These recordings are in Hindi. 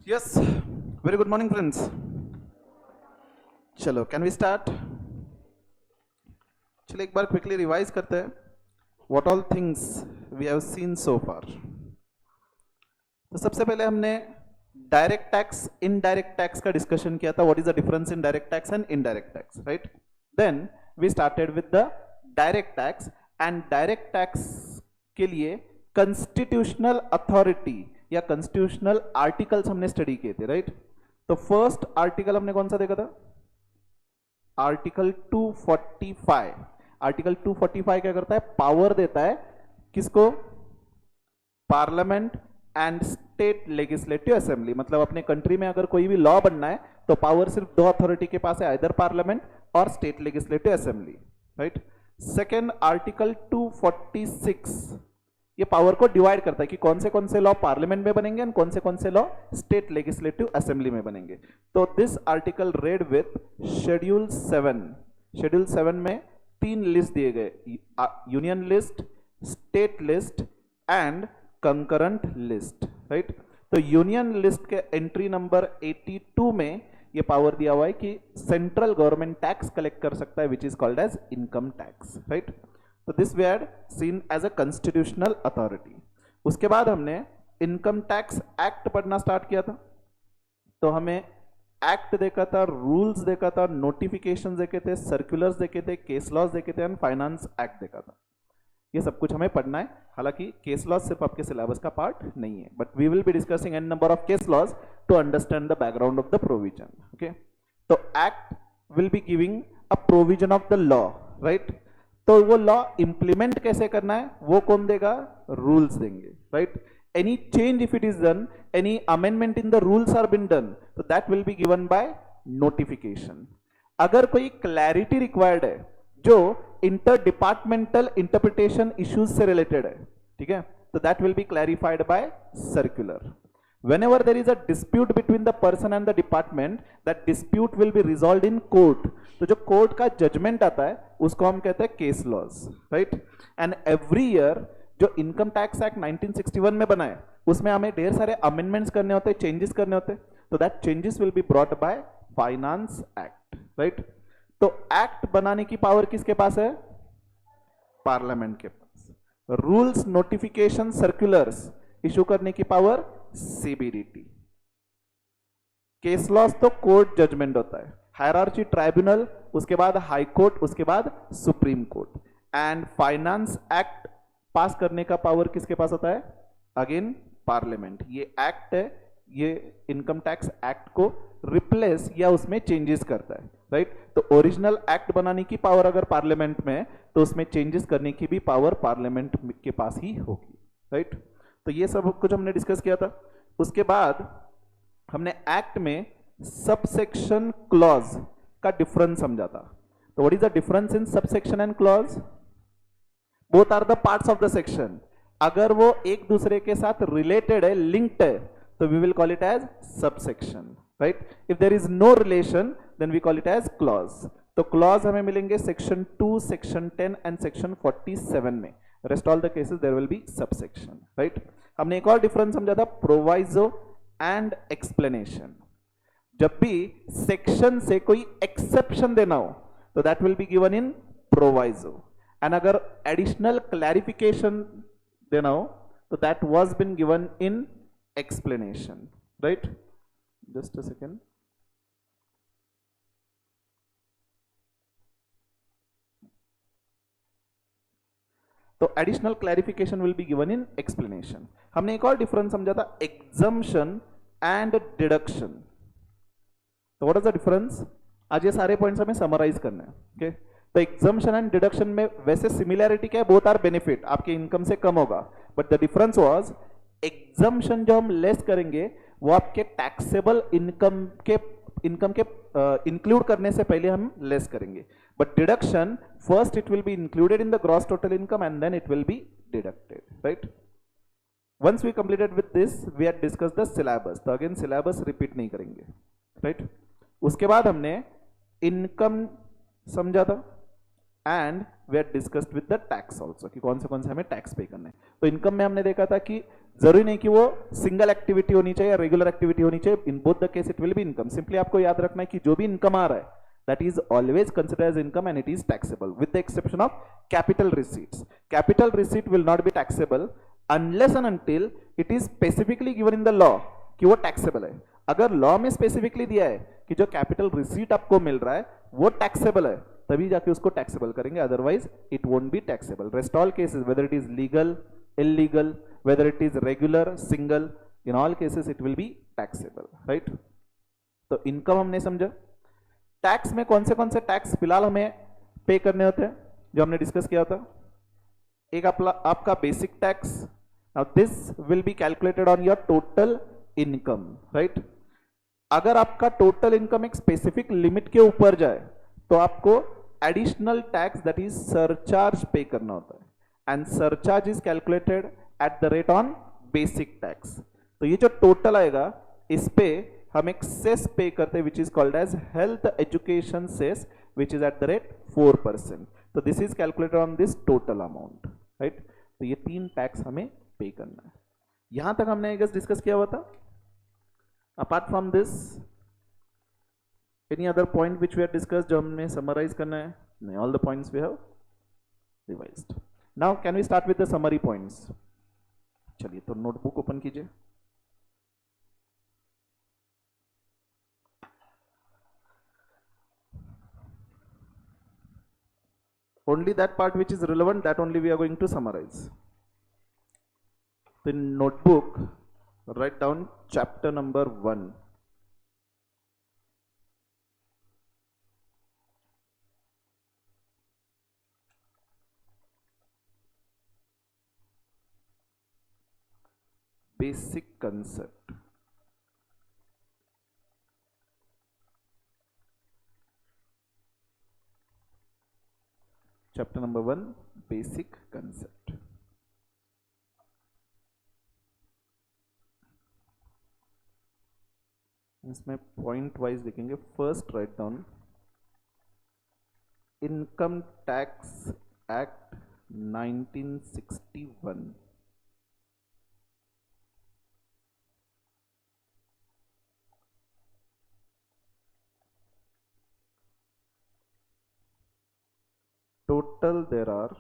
Yes, very good morning, friends. चलो, can we start? चलो एक बार quickly revise करते हैं. What all things we have seen so far. तो सबसे पहले हमने डायरेक्ट टैक्स इनडायरेक्ट टैक्स का डिस्कशन किया था. What is the difference in direct tax and indirect tax, right? Then we started with the direct tax and direct tax के लिए कॉन्स्टिट्यूशनल अथॉरिटी या कॉन्स्टिट्यूशनल आर्टिकल्स हमने स्टडी किए थे, राइट? तो फर्स्ट आर्टिकल हमने कौन सा देखा था? आर्टिकल 245. आर्टिकल 245 क्या करता है? पावर देता है किसको? Parliament and state legislative assembly. मतलब अपने कंट्री में अगर कोई भी लॉ बनना है तो पावर सिर्फ दो अथॉरिटी के पास है, आइदर पार्लियामेंट और state legislative assembly, right? Second article 246 ये पावर को डिवाइड करता है कि कौन से लॉ पार्लियामेंट में बनेंगे और कौन से लॉ स्टेट लेजिस्लेटिव असेंबली में बनेंगे. तो this article red with schedule 7. Schedule 7 में 3 लिस्ट दिए गए, union list, state list and concurrent list, right? तो यूनियन लिस्ट के एंट्री नंबर 82 में ये पावर दिया हुआ है कि सेंट्रल गवर्नमेंट टैक्स कलेक्ट कर सकता है, which is called as income tax, right? तो this we had seen as a constitutional authority. उसके बाद हमने इनकम टैक्स एक्ट पढ़ना स्टार्ट किया था. तो हमें एक्ट देखा था, रूल्स देखा था, नोटिफिकेशन देखे थे, सर्कुलर्स देखे थे, केस लॉज देखे थे एंड फाइनेंस एक्ट देखा था. ये सब कुछ हमें पढ़ना है. हालांकि केस लॉज सिर्फ आपके सिलेबस का पार्ट नहीं है, but we will be discussing an number of case laws to understand the background of the provision. Okay, तो act will be giving a provision of the law, right? तो वो लॉ इंप्लीमेंट कैसे करना है वो कौन देगा? रूल्स देंगे, right? Any change if it is done, any amendment in the rules are been done, तो that will be given by notification. अगर कोई क्लैरिटी रिक्वायर्ड है जो इंटर डिपार्टमेंटल इंटरप्रिटेशन इश्यूज से रिलेटेड है, ठीक है, तो that will be clarified by circular. Whenever there is a dispute between the person and the department, that dispute will be resolved in court. तो जो कोर्ट का जजमेंट आता है उसको हम कहते हैं case laws, right? And every year जो इनकम टैक्स एक्ट 1961 में बना है उसमें हमें ढेर सारे अमेंडमेंट्स करने होते हैं, चेंजेस करने होते हैं. तो that changes will be brought by finance act, right? तो एक्ट बनाने की पावर किसके पास है? पार्लियामेंट के पास. रूल्स, नोटिफिकेशन, सर्कुलर्स इशू करने की पावर सीबीडीटी. केस लॉस तो कोर्ट जजमेंट होता है, हायरार्ची ट्राइब्यूनल, उसके बाद हाई कोर्ट, उसके बाद supreme court. And finance act पास करने का पावर किसके पास होता है? Again parliament. ये एक्ट है, ये इनकम टैक्स एक्ट को रिप्लेस या उसमें चेंजेस करता है, राइट? तो ओरिजिनल एक्ट बनाने की पावर अगर पार्लियामेंट में है तो उसमें चेंजेस करने की भी पावर पार्लियामेंट के पास ही होगी, राइट? तो ये सब कुछ हमने डिस्कस किया था. उसके बाद हमने एक्ट में सबसेक्शन क्लॉज का डिफरेंस समझा था. तो what is the difference in subsection and clause? Both are the parts of the section. अगर वो एक दूसरे के साथ रिलेटेड है, लिंक्ड है, तो we will call it as subsection, right? If there is no relation then we call it as clause. तो क्लॉज हमें मिलेंगे सेक्शन 2, सेक्शन 10 एंड सेक्शन 47 में. Rest all the cases there will be subsection, right? हमने एक और डिफरेंस समझा था, प्रोवाइजो एंड एक्सप्लेनेशन. जब भी सेक्शन से कोई एक्सेप्शन देना हो तो that will be given in proviso, and अगर एडिशनल क्लैरिफिकेशन देना हो तो that was been given in explanation, right? Just a second. तो additional clarification will be given in explanation. हमने एक और डिफरेंस समझा था, एग्जम्पशन एंड डिडक्शन. तो व्हाट इज द डिफरेंस? आज ये सारे पॉइंट्स हमें समराइज करना है, ओके? तो एग्जम्पशन एंड डिडक्शन में वैसे सिमिलैरिटी क्या है? बोथ आर बेनिफिट, आपके इनकम से कम होगा, but the difference was exemption जो हम लेस करेंगे वो आपके टैक्सेबल इनकम के इंक्लूड करने से पहले हम लेस करेंगे. But deduction, first it will be included in the gross total income and then it will be deducted, right? Once we completed with this, we had discussed the syllabus. तो again syllabus repeat नहीं करेंगे, right? उसके बाद हमने income समझा था and we had discussed with the tax also कि कौन से हमें टैक्स पे करना है. तो इनकम में हमने देखा था कि जरूरी नहीं कि वो सिंगल एक्टिविटी होनी चाहिए या रेगुलर एक्टिविटी होनी चाहिए, in both the case it will be income. Simply आपको याद रखना है कि जो भी इनकम आ रहा है that is always considered as income and it is taxable with the exception of capital receipts. Capital receipt will not be taxable unless and until it is specifically given in the law कि वो taxable है। अगर लॉ में स्पेसिफिकली दिया है कि जो कैपिटल रिसीट आपको मिल रहा है वो टैक्सेबल है, तभी जाके उसको टैक्सेबल करेंगे, otherwise it won't be taxable. Rest all cases whether it is legal, illegal, whether it is regular, single, in all cases it will be taxable, right. तो इनकम हमने समझा। टैक्स में कौन से टैक्स फिलहाल हमें पे करने होते हैं जो हमने डिस्कस किया था। एक आपका basic tax, now this will be calculated on your total income, right. अगर आपका टोटल इनकम एक स्पेसिफिक लिमिट के ऊपर जाए तो आपको additional tax that is surcharge पे करना होता है and surcharge is calculated at the rate on basic tax. तो ये जो टोटल आएगा इस पे हम एक सेस पे करते हैं which is called as health education cess which is at the rate 4%। तो this is calculated on this total amount, right. तो ये 3 टैक्स हमें पे करना है। यहां तक हमने डिस्कस किया हुआ था। Apart from this any other point which we have discussed जो हमने समराइज करना है? नहीं, all the points we have revised. Now can we start with the summary points. चलिए तो नोटबुक ओपन कीजिए। Only that part which is relevant, that only we are going to summarize. The notebook, write down chapter number 1. Basic concept. Chapter number 1, basic concept. इसमें पॉइंट वाइज लिखेंगे। First write down income tax act 1961। Total there are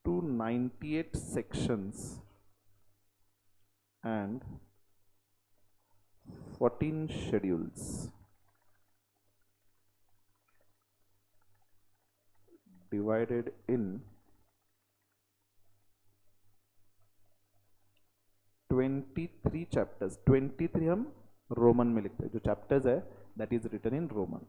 298 sections and 14 schedules divided in 23 chapters। 23 हम रोमन में लिखते हैं, जो चैप्टर्स है that is written in Roman.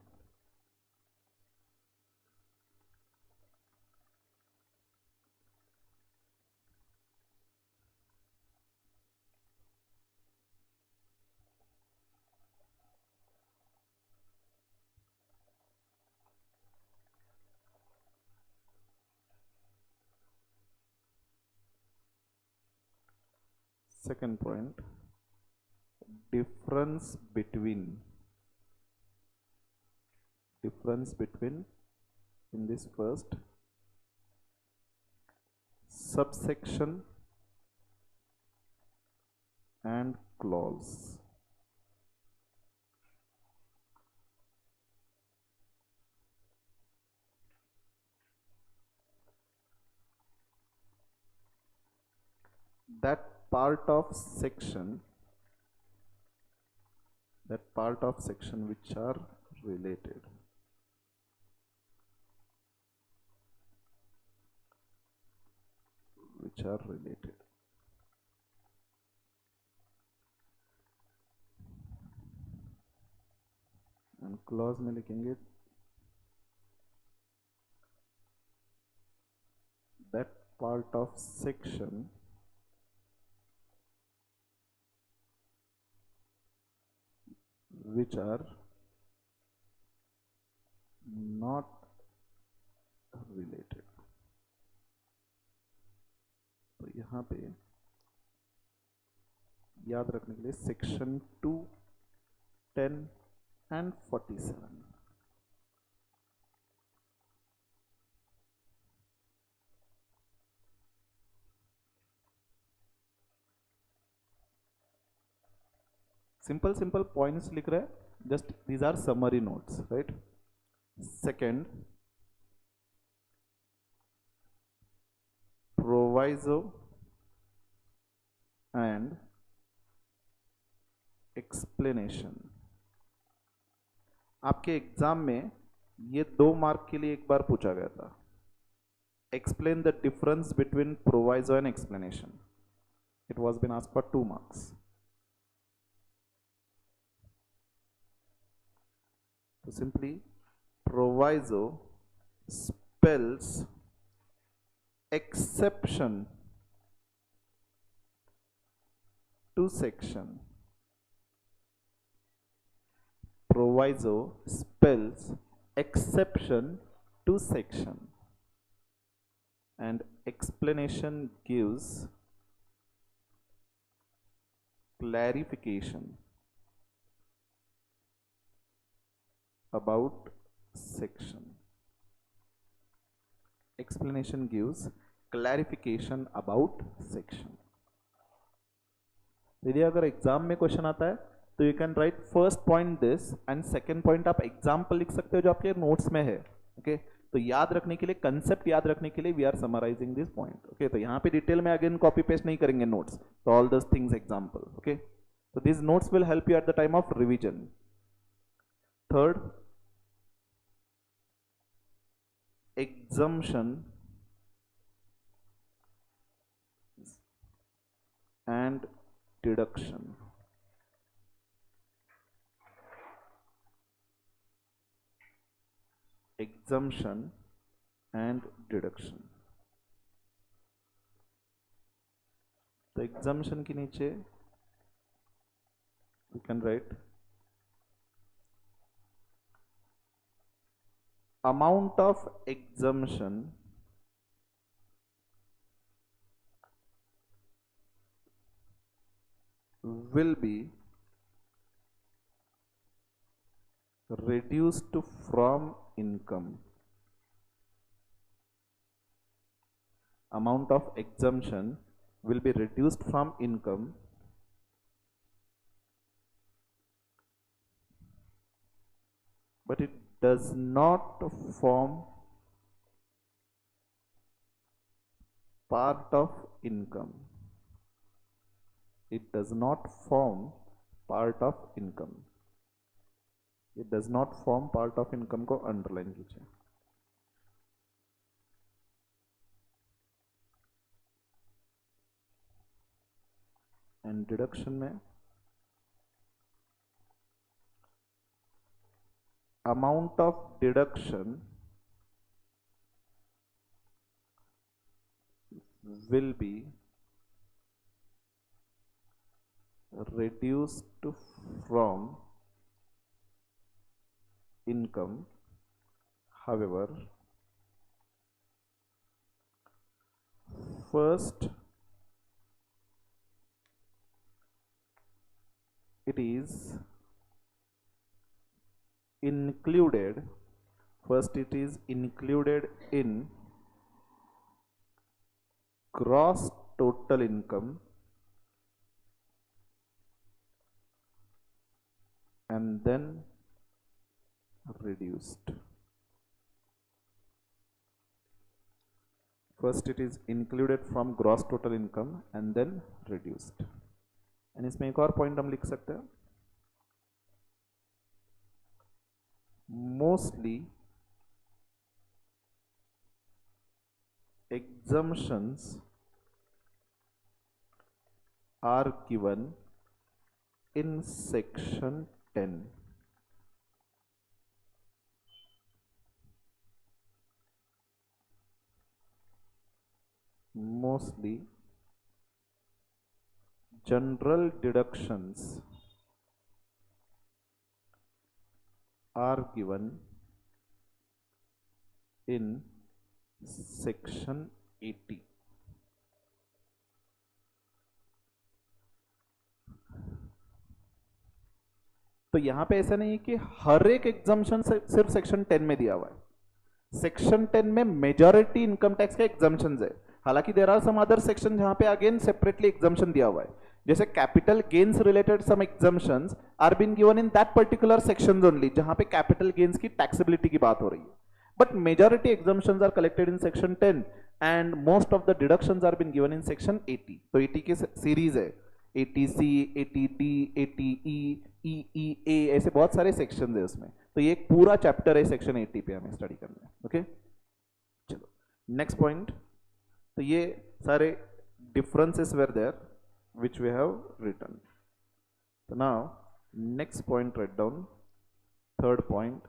Second point, difference between in this first subsection and clause। that part of section which are related, and clause में लिखेंगे that part of section which are not related। तो यहाँ पे याद रखने के लिए सेक्शन 2, 10 and 47। सिंपल पॉइंट्स लिख रहे हैं, just these are summary notes, right. Second, proviso and explanation. आपके एग्जाम में ये 2 मार्क के लिए एक बार पूछा गया था. Explain the difference between proviso and explanation. It was been asked for 2 marks. तो simply proviso spells exception to section. Proviso spells exception to section, and explanation gives clarification about section. Explanation gives clarification about section. यदि अगर एग्जाम में क्वेश्चन आता है तो you can write first point this and second point आप एग्जाम्पल लिख सकते हो जो आपके नोट्स में है. ओके, तो याद रखने के लिए, कंसेप्ट याद रखने के लिए we are summarising this point. Okay, तो यहाँ पे डिटेल में अगेन कॉपी पेस्ट नहीं करेंगे नोट्स, तो all those things example. Okay, तो this notes will help you at the time of revision. Third, exemption and deduction. Exemption and deduction. तो exemption के नीचे you can write amount of exemption will be reduced from income. Amount of exemption will be reduced from income but it does not form part of income. It does not form part of income. It does not form part of income को अंडरलाइन कीजिए. एंड डिडक्शन में amount of deduction will be reduced from income. However, first it is included in gross total income and then reduced. First it is included from gross total income and then reduced. and इसमें एक और पॉइंट हम लिख सकते हैं, mostly exemptions are given in section 10. Mostly general deductions are given in section 80. तो यहां पे ऐसा नहीं है कि हर एक एग्जाम्पशन सिर्फ सेक्शन 10 में दिया हुआ है. सेक्शन 10 में मेजॉरिटी इनकम टैक्स का एग्जाम्पशन है. हालांकि there are some other section जहां पे अगेन सेपरेटली एग्जाम्पशन दिया हुआ है, जैसे capital gains related some exemptions are been given in that particular section only, जहां पे कैपिटल गेन्स की टैक्सेबिलिटी की बात हो रही है. But majority exemptions are collected in section 10 and most of the deductions are been given in section 80. तो 80 की सीरीज है, 80C, 80D, 80E, EEA, ऐसे बहुत सारे सेक्शन है उसमें. तो ये एक पूरा चैप्टर है सेक्शन 80 पे हमें स्टडी करना है. ओके, चलो नेक्स्ट पॉइंट. तो ये सारे differences were there which we have written. So now next point, write down third point,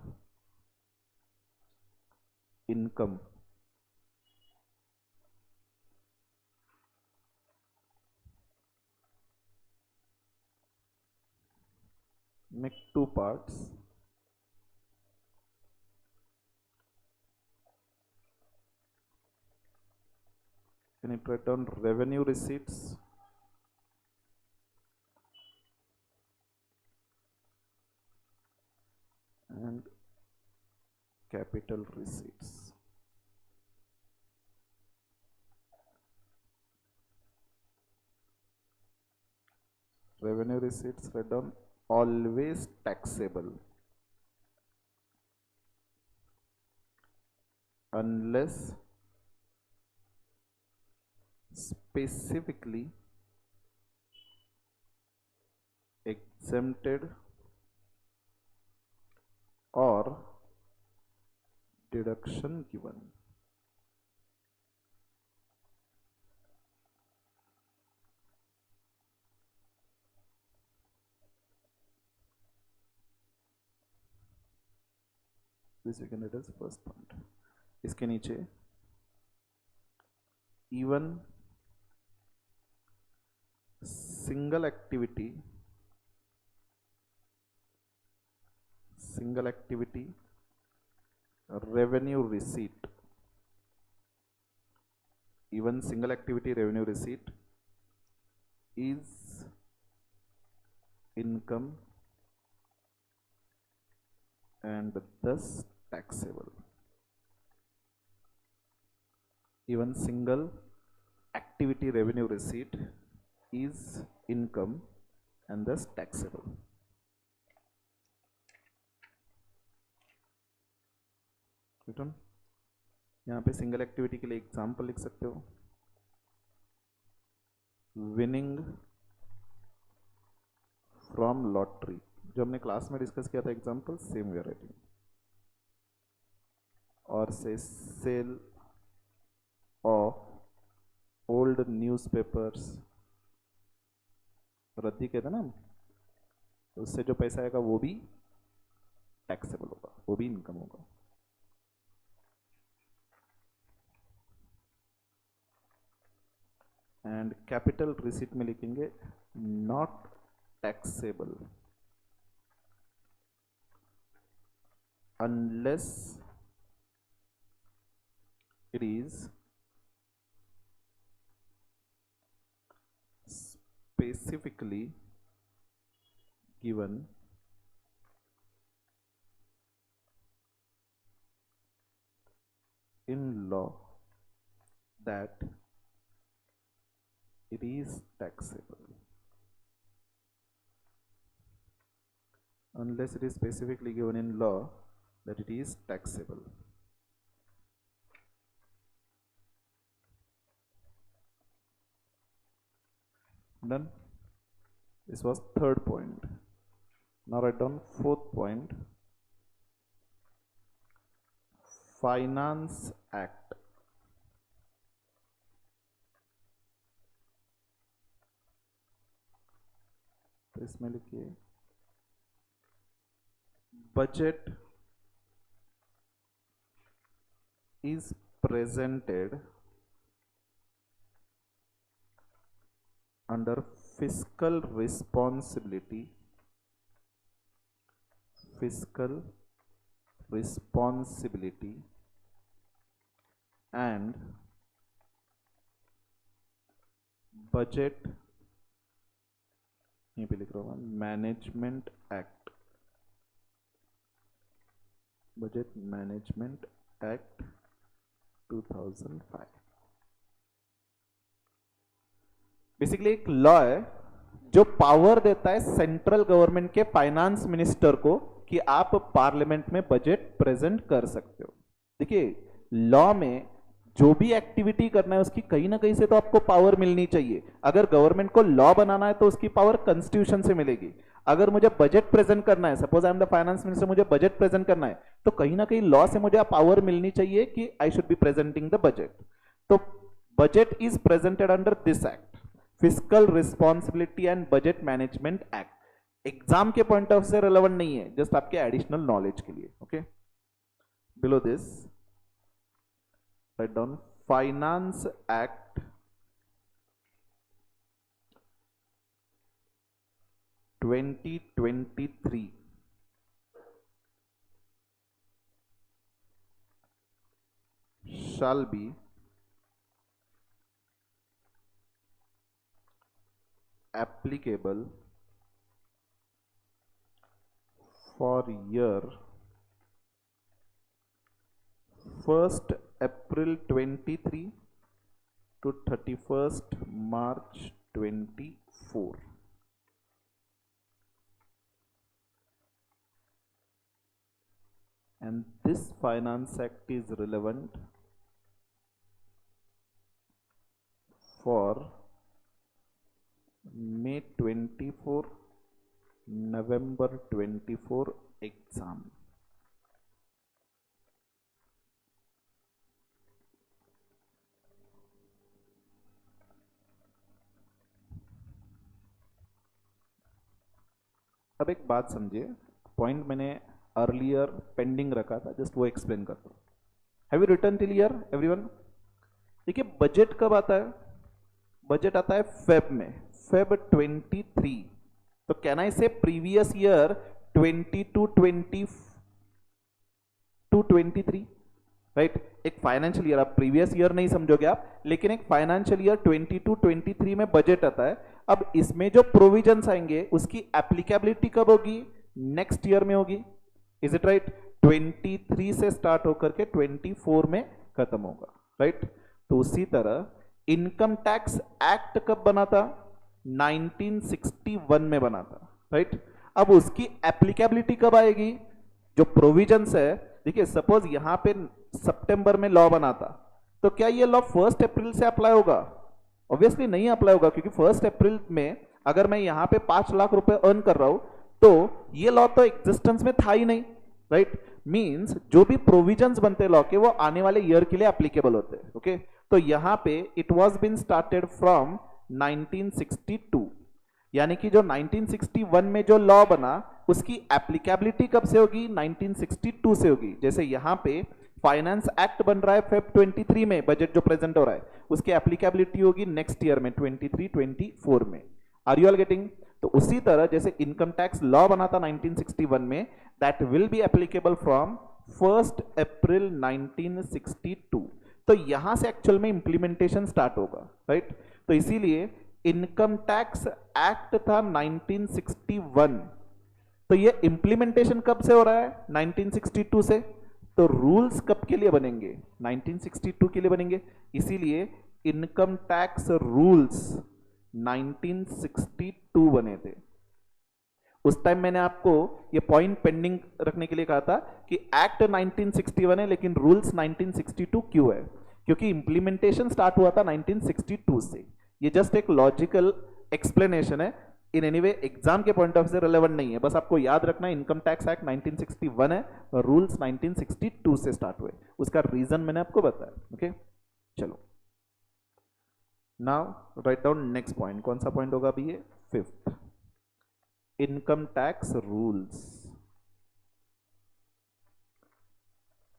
income. Make two parts. Can you write down revenue receipts and capital receipts? Revenue receipts, write down always taxable unless specifically exempted or deduction given. This you can write as first point. इसके नीचे even single activity revenue receipt, even single activity revenue receipt is income and thus taxable. Even single activity revenue receipt is income and thus taxable. Return यहाँ पे सिंगल एक्टिविटी के लिए एग्जाम्पल लिख सकते हो, विनिंग फ्रॉम लॉटरी, जो हमने क्लास में डिस्कस किया था एग्जाम्पल, सेम वे राइटिंग. और से सेल ऑफ ओल्ड न्यूज़पेपर्स, रद्दी कहते हैं ना, तो उससे जो पैसा आएगा वो भी टैक्सेबल होगा, वो भी इनकम होगा. एंड कैपिटल रिसीट में लिखेंगे not taxable unless it is specifically given in law that it is taxable. Unless it is specifically given in law that it is taxable. Done. This was third point. Now write down fourth point. Finance Act. तो इसमें लिखिए budget is presented under fiscal responsibility and budget, यहीं पे लिख रहा हूँ, management act, budget management act 2005. Basically एक लॉ है जो पावर देता है सेंट्रल गवर्नमेंट के फाइनेंस मिनिस्टर को कि आप पार्लियामेंट में बजट प्रेजेंट कर सकते हो। देखिए, लॉ में जो भी एक्टिविटी करना है उसकी कहीं ना कहीं से तो आपको पावर मिलनी चाहिए। अगर गवर्नमेंट को लॉ बनाना है तो उसकी पावर कॉन्स्टिट्यूशन से मिलेगी। अगर मुझे बजट प्रेजेंट करना है, suppose I am the finance minister, मुझे बजट प्रेजेंट करना है, तो कहीं ना कहीं लॉ से मुझे पावर मिलनी चाहिए कि I should be presenting the budget. तो budget is presented under this act, fiscal responsibility and budget management act. Exam के पॉइंट ऑफ से रेलेवेंट नहीं है, जस्ट आपके एडिशनल नॉलेज के लिए। Okay, below this write down Finance Act 2023 shall be applicable for year 1st April 23 to 31st March 24, and this Finance Act is relevant for May 24, November 24 exam। अब एक बात समझिए, पॉइंट मैंने अर्लियर पेंडिंग रखा था, जस्ट वो एक्सप्लेन करता हूँ। Have you return till year everyone? देखिए, बजट कब आता है? बजट आता है फेब में, फेब 23। तो कैन आई से प्रीवियस ईयर 22-23, राइट? एक फाइनेंशियल ईयर, आप प्रीवियस ईयर नहीं समझोगे आप, लेकिन एक फाइनेंशियल ईयर 22-23 में बजट आता है। अब इसमें जो प्रोविजंस आएंगे उसकी एप्लीकेबिलिटी कब होगी? नेक्स्ट ईयर में होगी। Is it right? 23 से स्टार्ट होकर के 24 में खत्म होगा, राइट? तो उसी तरह इनकम टैक्स एक्ट कब बना था? 1961 में बना था, राइट? अब उसकी एप्लीकेबिलिटी कब आएगी? जो प्रोविजंस है, देखिए सपोज यहां पे सितंबर में लॉ बना था, तो क्या ये लॉ 1 अप्रैल से अप्लाई होगा? ऑब्वियसली नहीं अप्लाई होगा, क्योंकि 1 अप्रैल में अगर मैं यहां पे 5 लाख रुपए अर्न कर रहा हूं तो ये लॉ तो एग्जिस्टेंस में था ही नहीं, राइट? मींस जो भी प्रोविजंस बनते लॉ के वो आने वाले ईयर के लिए एप्लीकेबल होते हैं। ओके, तो यहां पे it was been started from 1962, यानी कि जो 1961 में जो लॉ बना उसकी एप्लीकेबिलिटी कब से होगी? 1962 से होगी। जैसे यहां पे फाइनेंस एक्ट बन रहा है फेब 23 में, बजट जो प्रेजेंट हो रहा है उसकी एप्लीकेबिलिटी होगी नेक्स्ट ईयर में 23-24 में। Are you all getting? तो उसी तरह जैसे इनकम टैक्स लॉ बना था 1961 में, that will be applicable from 1 April 1962। तो यहां से एक्चुअल में इंप्लीमेंटेशन स्टार्ट होगा, राइट? तो इसीलिए इनकम टैक्स एक्ट था 1961, तो ये इंप्लीमेंटेशन कब से हो रहा है? 1962 से। तो रूल्स कब के लिए बनेंगे? 1962 के लिए बनेंगे। इसीलिए इनकम टैक्स रूल्स 1962 बने थे। उस टाइम मैंने आपको ये पॉइंट पेंडिंग रखने के लिए कहा था कि एक्ट 1961 है लेकिन रूल्स 1962 क्यों है? क्योंकि इंप्लीमेंटेशन स्टार्ट हुआ था 1962 से। ये जस्ट एक लॉजिकल एक्सप्लेनेशन है, इन एनी वे एग्जाम के पॉइंट ऑफ से रिलेवेंट नहीं है, बस आपको याद रखना है इनकम टैक्स एक्ट 1961 है और रूल्स 1962 से स्टार्ट हुए। उसका रीजन मैंने आपको बताया। ओके, चलो now write down next point. कौन सा पॉइंट होगा अभी? ये 5th, income tax rules.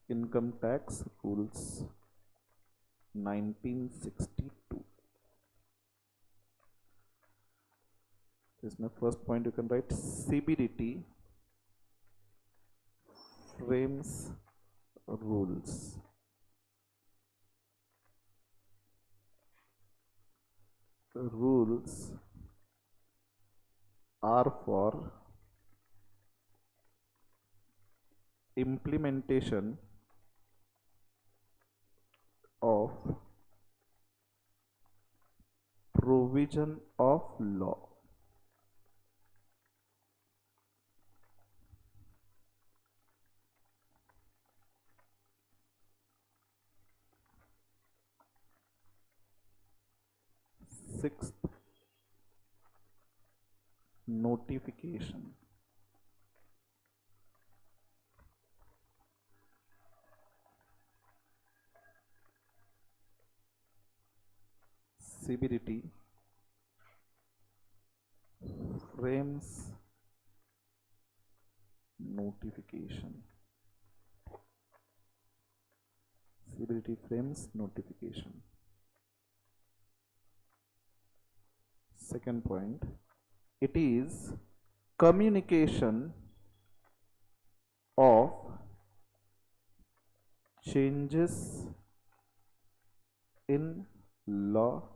Income tax rules 1962। इसमें first point you can write CBDT frames rules। Rules are for implementation of provision of law। Sixth, notification. CBDT frames notification. CBDT frames notification. Second point, it is communication of changes in law/rules.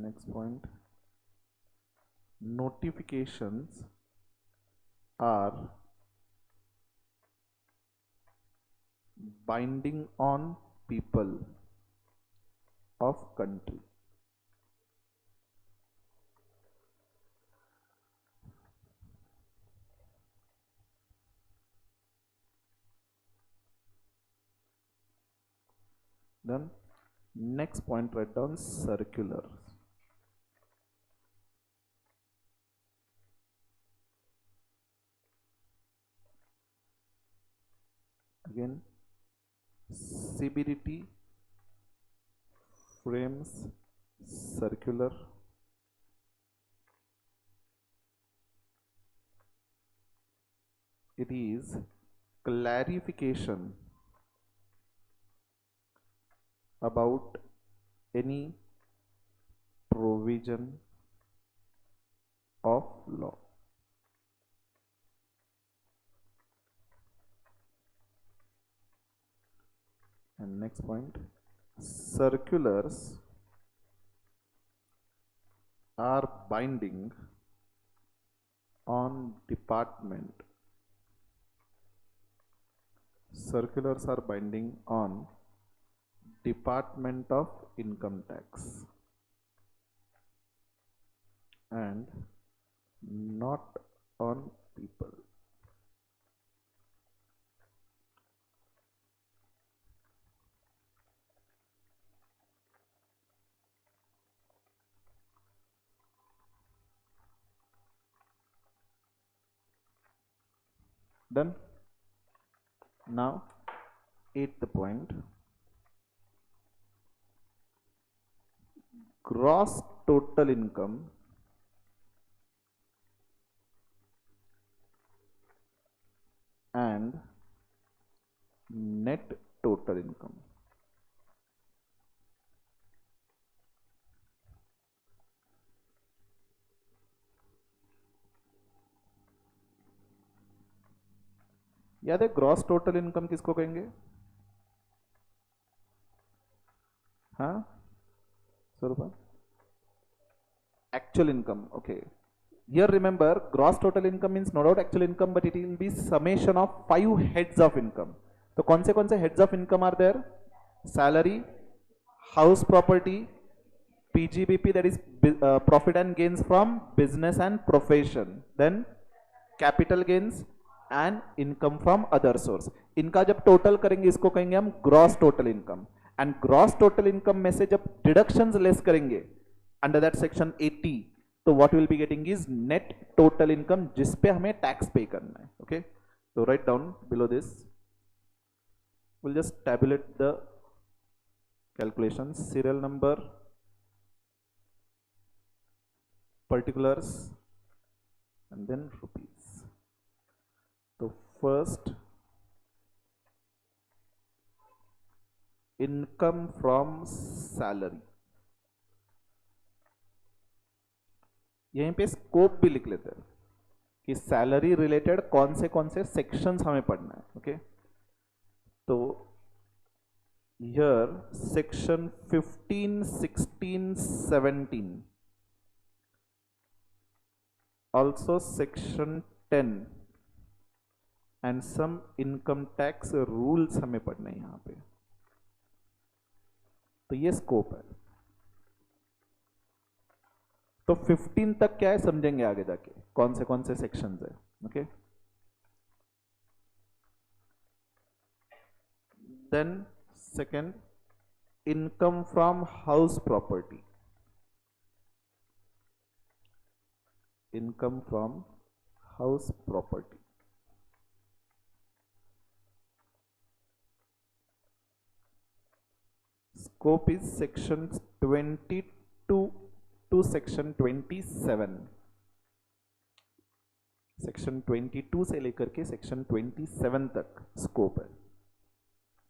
Next point, notifications are binding on people of country. Then next point, write down circulars. Again, CBDT frames circular. It is clarification about any provision of law. And next point, circulars are binding on department. Circulars are binding on Department of Income Tax and not on people. Done. Now, eighth point, gross total income and net total income. याद है ग्रॉस टोटल इनकम किसको कहेंगे? हाँ स्वरूपा, actual income. Okay, here remember gross total income means no doubt actual income, but it will be summation of 5 heads of income. तो कौन से heads of income are there? Salary, house property, PGBP, that is profit and gains from business and profession, then capital gains and income from other source. इनका जब टोटल करेंगे इसको कहेंगे हम gross total income. And gross total income में से जब डिडक्शंस लेस करेंगे अंडर दैट सेक्शन 80, तो what will be getting is net total income, जिस पे हमें टैक्स पे करना है. ओके, तो write down below this, will just tabulate the calculation, serial number, particulars and then rupees. So first, income from salary. यहीं पे स्कोप भी लिख लेते हैं कि सैलरी रिलेटेड कौन से सेक्शंस हमें पढ़ना है. ओके, तो here section 15, 16, 17, also section 10 and some income tax rules हमें पढ़ना है यहाँ पे. तो ये स्कोप है. तो 15 तक क्या है समझेंगे आगे जाके, कौन से सेक्शंस है. Okay, then second, income from house property, income from house property. Scope is section 22 to section 27, section 22 से लेकर के सेक्शन 27 तक स्कोप है।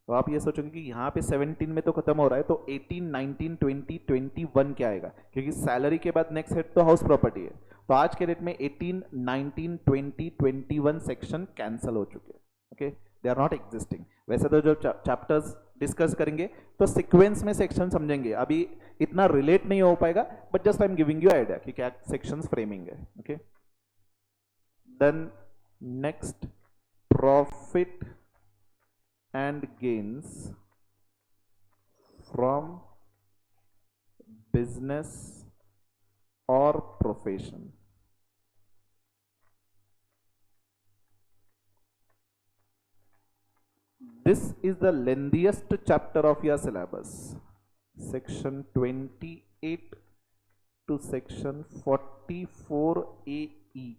तो आप ये सोचोगे कि यहाँ पे 17 में तो खत्म हो रहा है, तो 18, 19, 20, 21 क्या आएगा, क्योंकि सैलरी के बाद नेक्स्ट हेड तो हाउस प्रॉपर्टी है। तो आज के डेट में 18, 19, 20, 21 सेक्शन कैंसिल हो चुके हैं। Okay, they are not existing. वैसे तो जो चैप्टर्स डिस्कस करेंगे तो सीक्वेंस में सेक्शन समझेंगे, अभी इतना रिलेट नहीं हो पाएगा, but just I am giving you idea कि क्या सेक्शंस फ्रेमिंग है। Okay, then next, profit and gains from business or profession. This is the lengthiest chapter of your syllabus, section 28 to section 44AE.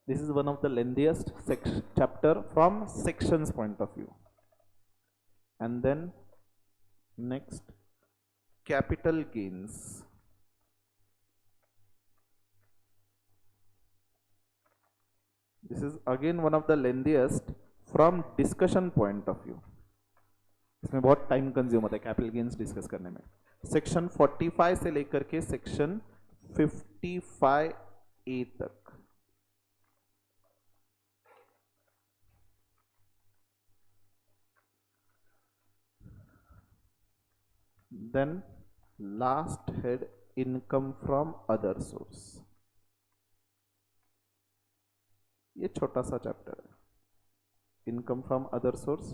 This is one of the lengthiest chapter from sections point of view. And then next, capital gains. This is again one of the lengthiest from discussion point of view. इसमें बहुत टाइम कंज्यूम होता है कैपिटल गेन्स डिस्कस करने में। सेक्शन 45 से लेकर के सेक्शन 55A तक। Then last head, income from other source. ये छोटा सा चैप्टर है, इनकम फ्रॉम अदर सोर्स।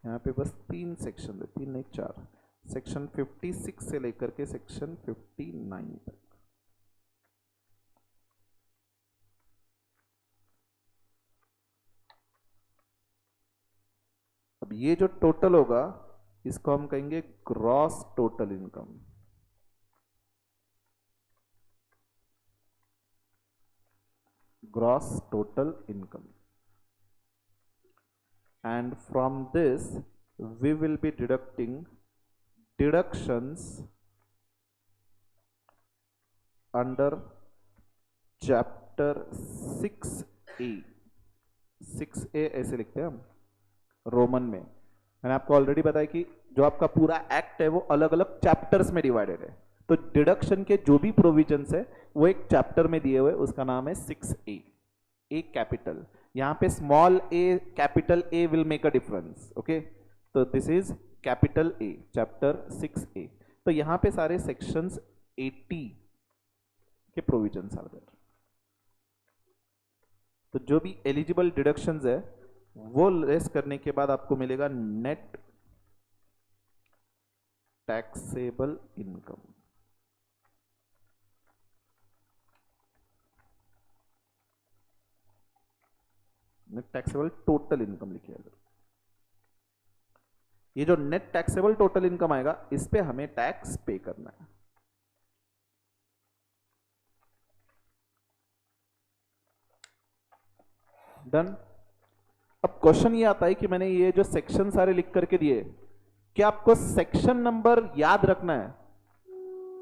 यहाँ पे बस 3 सेक्शन है, 3 नहीं 4, सेक्शन 56 से लेकर के सेक्शन 59 तक। अब ये जो टोटल होगा इसको हम कहेंगे gross total income. Gross total income, and from this we will be deducting deductions under chapter 6A। 6A ऐसे लिखते हैं हम रोमन में। मैंने आपको ऑलरेडी बताया कि जो आपका पूरा एक्ट है वो अलग अलग चैप्टर्स में डिवाइडेड है, तो डिडक्शन के जो भी प्रोविजंस है वो एक चैप्टर में दिए हुए, उसका नाम है 6A। ए कैपिटल, यहाँ पे small A capital A will make a difference. Okay, तो this is capital A, chapter 6A। तो यहाँ पे सारे सेक्शंस 80 के प्रोविजंस आर देयर। तो जो भी एलिजिबल डिडक्शंस है वो लेस करने के बाद आपको मिलेगा net taxable income. Net taxable total income लिखिए। अगर ये जो नेट टैक्सेबल टोटल इनकम आएगा इस पे हमें टैक्स पे करना है। डन। अब क्वेश्चन ये आता है कि मैंने ये जो सेक्शन सारे लिख करके दिए, क्या आपको सेक्शन नंबर याद रखना है?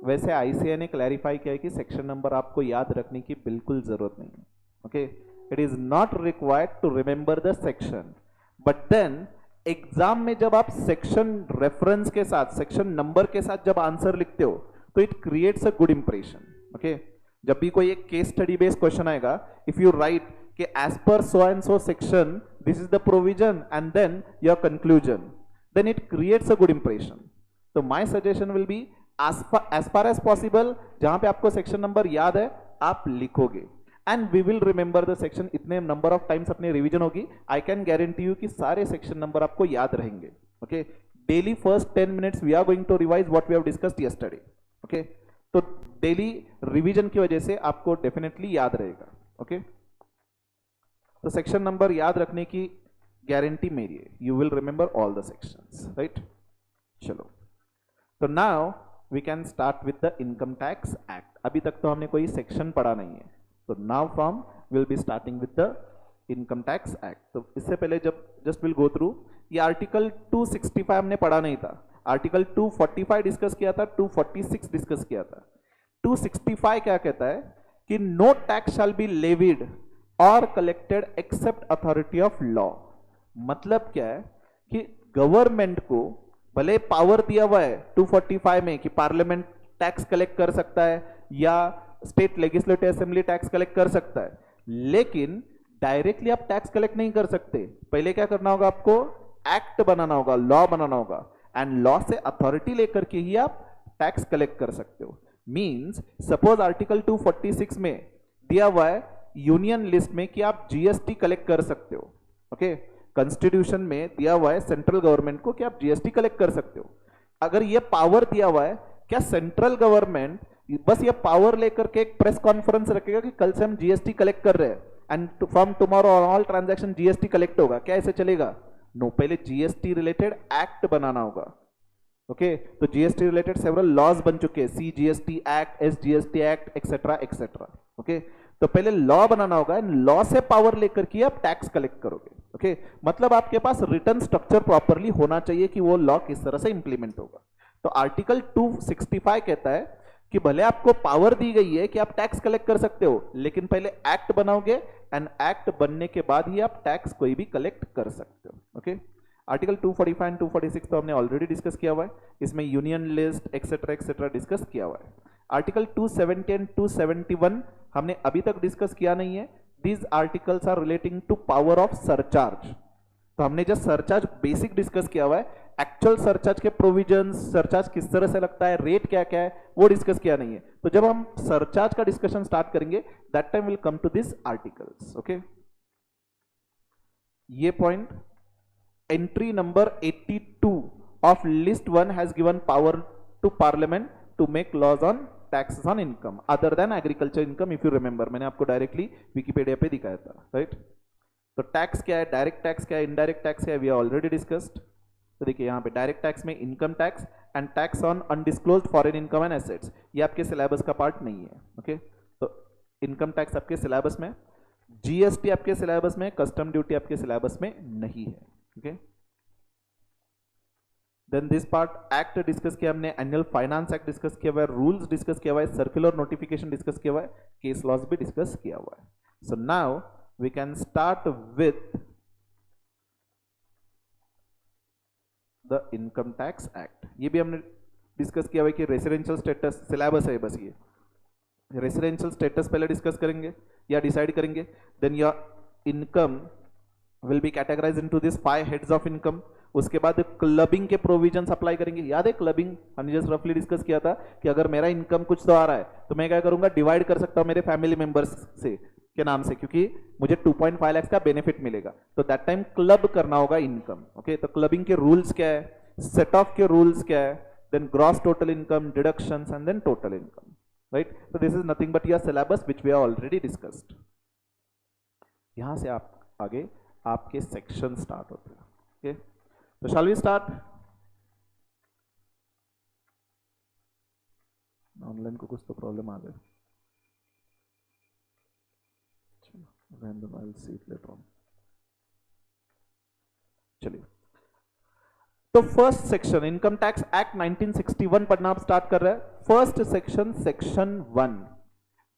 वैसे आईसीए ने क्लैरिफाई किया है कि सेक्शन नंबर आपको याद रखने की बिल्कुल जरूरत नहीं है। Okay, it is not required to remember the section, but then exam में जब आप सेक्शन रेफरेंस के साथ, सेक्शन नंबर के साथ जब आंसर लिखते हो तो it creates a good impression. Okay, जब भी कोई एक केस स्टडी बेस्ड क्वेश्चन आएगा, इफ यू राइट कि as per so and so section this is the provision and then your conclusion, then it creates a good impression. So my suggestion will be as far as possible जहां पे आपको सेक्शन नंबर याद है आप लिखोगे, and we will remember the section। इतने नंबर ऑफ टाइम्स अपनी रिवीजन होगी, आई कैन गारंटी यू कि सारे सेक्शन नंबर आपको याद रहेंगे। Okay, daily first 10 minutes we are going to revise what we have discussed yesterday. Okay, तो डेली रिवीजन की वजह से आपको डेफिनेटली याद रहेगा। ओके, तो सेक्शन नंबर याद रखने की गारंटी मेरी है, you will remember all the sections, right. चलो, तो now we can start with the income tax act. अभी तक तो हमने कोई सेक्शन पढ़ा नहीं है, तो now from will be starting with the income tax act. तो इससे पहले जब जस्ट विल गो थ्रू, ये आर्टिकल 265 हमने पढ़ा नहीं था, आर्टिकल 245 डिस्कस किया था, 246 डिस्कस किया था। 265 क्या कहता है कि no tax shall be levied और collected except authority of law. मतलब क्या है कि गवर्नमेंट को भले पावर दिया हुआ है 245 में कि पार्लियामेंट टैक्स कलेक्ट कर सकता है या state legislative assembly tax collect कर सकता है, लेकिन डायरेक्टली आप टैक्स कलेक्ट नहीं कर सकते। पहले क्या करना होगा, आपको एक्ट बनाना होगा, लॉ बनाना होगा, एंड लॉ से अथॉरिटी लेकर के ही आप टैक्स कलेक्ट कर सकते हो। मींस सपोज आर्टिकल 246 में दिया हुआ है यूनियन लिस्ट में कि आप जीएसटी कलेक्ट कर सकते हो। ओके, कॉन्स्टिट्यूशन में दिया हुआ है सेंट्रल गवर्नमेंट को कि आप जीएसटी कलेक्ट कर सकते हो। अगर ये पावर दिया हुआ है, क्या सेंट्रल गवर्नमेंट बस ये पावर लेकर के एक प्रेस कॉन्फ्रेंस रखेगा कि कल से हम जीएसटी कलेक्ट कर रहे हैं and from tomorrow all transaction GST collect होगा, क्या ऐसे चलेगा? नो, पहले जीएसटी रिलेटेड एक्ट बनाना होगा। ओके, तो जीएसटी रिलेटेड सेवरल लॉज बन चुके हैं, CGST act, SGST act, etcetera etcetera. Okay, तो पहले लॉ बनाना होगा एंड लॉ से पावर लेकर के आप टैक्स कलेक्ट करोगे। ओके, मतलब आपके पास रिटर्न स्ट्रक्चर प्रॉपरली होना चाहिए कि वो लॉ किस तरह से इंप्लीमेंट होगा। तो आर्टिकल 265 कहता है कि भले आपको पावर दी गई है कि आप टैक्स कलेक्ट कर सकते हो, लेकिन पहले एक्ट बनाओगे एंड एक्ट बनने के बाद ही आप टैक्स कोई भी कलेक्ट कर सकते हो। ओके, आर्टिकल 245 एंड 246 तो हमने ऑलरेडी डिस्कस किया हुआ है, इसमें union list etcetera etcetera discuss किया हुआ है। आर्टिकल 270 एंड 271 हमने अभी तक डिस्कस किया नहीं है। These articles are relating to power of surcharge. तो हमने जस्ट सरचार्ज बेसिक डिस्कस किया हुआ है, एक्चुअल सरचार्ज के प्रोविजंस, सरचार्ज किस तरह से लगता है, रेट क्या क्या है, वो डिस्कस किया नहीं है। तो जब हम सरचार्ज का डिस्कशन स्टार्ट करेंगे, that time will come to this articles. Okay, ये point, entry number 82 of list 1 has given power to parliament to make laws on taxes on income other than agriculture income. If you remember, मैंने आपको डायरेक्टली विकिपीडिया पे दिखाया था, राइट। तो टैक्स क्या है, डायरेक्ट टैक्स क्या है, इनडायरेक्ट टैक्स क्या है, वी ऑलरेडी डिस्कस्ड। तो देखिए यहाँ पे डायरेक्ट टैक्स में income tax and tax on undisclosed foreign income and assets, ये आपके सिलेबस का पार्ट नहीं है। ओके, तो इनकम टैक्स आपके सिलेबस में, जीएसटी आपके सिलेबस में, कस्टम ड्यूटी आपके सिलेबस में नहीं है। Okay, then this part act discuss किया हमने, एनुअल फाइनेंस एक्ट डिस्कस किया हुआ है, रूल्स डिस्कस किया हुआ है, सर्कुलर नोटिफिकेशन डिस्कस किया हुआ है, केस लॉज भी डिस्कस किया हुआ है। So now we can start with the income tax act. ये भी हमने डिस्कस किया हुआ है कि रेसिडेंशियल स्टेटस सिलेबस है, बस ये रेसिडेंशियल स्टेटस पहले डिस्कस करेंगे या डिसाइड करेंगे, then your income will be categorized into this 5 heads of income. उसके बाद क्लबिंग के प्रोविजंस अप्लाई करेंगे। याद है क्लबिंग, हमने जस्ट रफली डिस्कस किया था कि अगर मेरा इनकम कुछ तो आ रहा है तो मैं क्या करूंगा, डिवाइड कर सकता हूं मेरे फैमिली मेंबर्स से के नाम से, क्योंकि मुझे 2.5 लाख का बेनिफिट मिलेगा। तो दैट टाइम क्लब करना होगा इनकम। ओके, तो क्लबिंग के रूल्स क्या है, सेट ऑफ के रूल्स क्या है, then gross total income, deductions and then total income, right. तो this is nothing but your syllabus which we are already discussed. यहां से आप आगे आपके सेक्शन स्टार्ट होते हैं। ओके, तो शैल वी स्टार्ट? ऑनलाइन को कुछ तो प्रॉब्लम आ गई, random I will see it later on. चलिए, तो first section income tax act 1961 पढ़ना आप स्टार्ट कर रहे हैं। फर्स्ट सेक्शन, सेक्शन 1,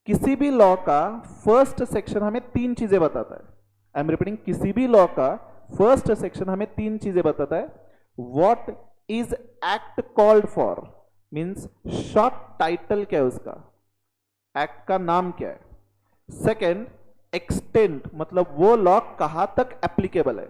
किसी भी लॉ का फर्स्ट सेक्शन हमें 3 चीजें बताता है। आई एम रिपीटिंग, किसी भी लॉ का फर्स्ट सेक्शन हमें 3 चीजें बताता है। What is act called for, means short title क्या है उसका, एक्ट का नाम क्या है। सेकंड, एक्सटेंट, मतलब वो लॉ कहां तक एप्लीकेबल है।